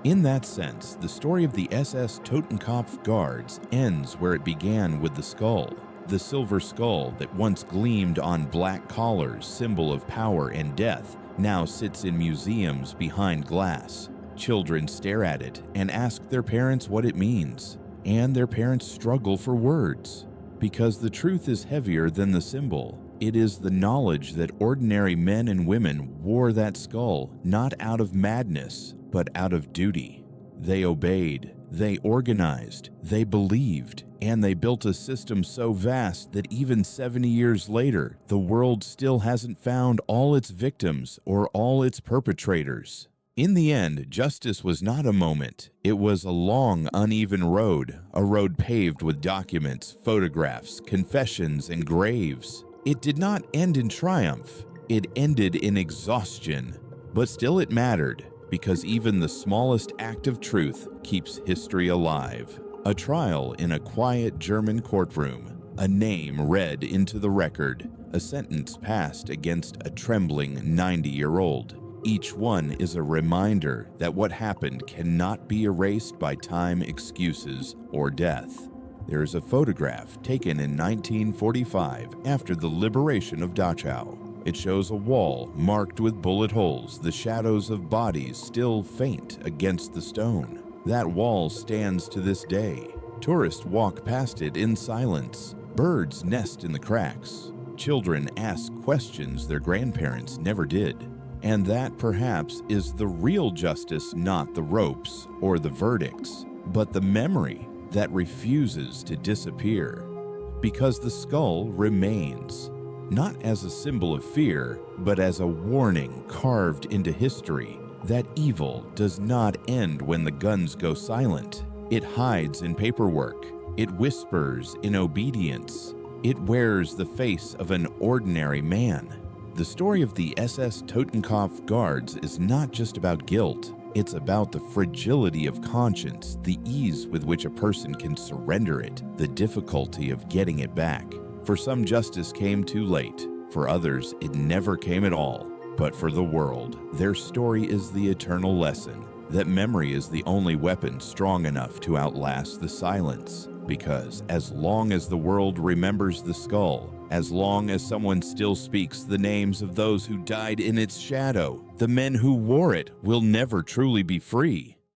In that sense, the story of the SS-Totenkopf guards ends where it began with the skull. The silver skull that once gleamed on black collars, symbol of power and death, now sits in museums behind glass. Children stare at it and ask their parents what it means, and their parents struggle for words. Because the truth is heavier than the symbol. It is the knowledge that ordinary men and women wore that skull not out of madness, but out of duty. They obeyed, they organized, they believed, and they built a system so vast that even 70 years later, the world still hasn't found all its victims or all its perpetrators. In the end, justice was not a moment. It was a long, uneven road, a road paved with documents, photographs, confessions, and graves. It did not end in triumph. It ended in exhaustion. But still it mattered, because even the smallest act of truth keeps history alive. A trial in a quiet German courtroom, a name read into the record, a sentence passed against a trembling 90-year-old. Each one is a reminder that what happened cannot be erased by time, excuses, or death. There is a photograph taken in 1945 after the liberation of Dachau. It shows a wall marked with bullet holes, the shadows of bodies still faint against the stone. That wall stands to this day. Tourists walk past it in silence. Birds nest in the cracks. Children ask questions their grandparents never did. And that, perhaps, is the real justice, not the ropes or the verdicts, but the memory that refuses to disappear. Because the skull remains, not as a symbol of fear, but as a warning carved into history that evil does not end when the guns go silent. It hides in paperwork. It whispers in obedience. It wears the face of an ordinary man. The story of the SS-Totenkopf guards is not just about guilt. It's about the fragility of conscience, the ease with which a person can surrender it, the difficulty of getting it back. For some, justice came too late. For others, it never came at all. But for the world, their story is the eternal lesson that memory is the only weapon strong enough to outlast the silence. Because as long as the world remembers the skull, as long as someone still speaks the names of those who died in its shadow, the men who wore it will never truly be free.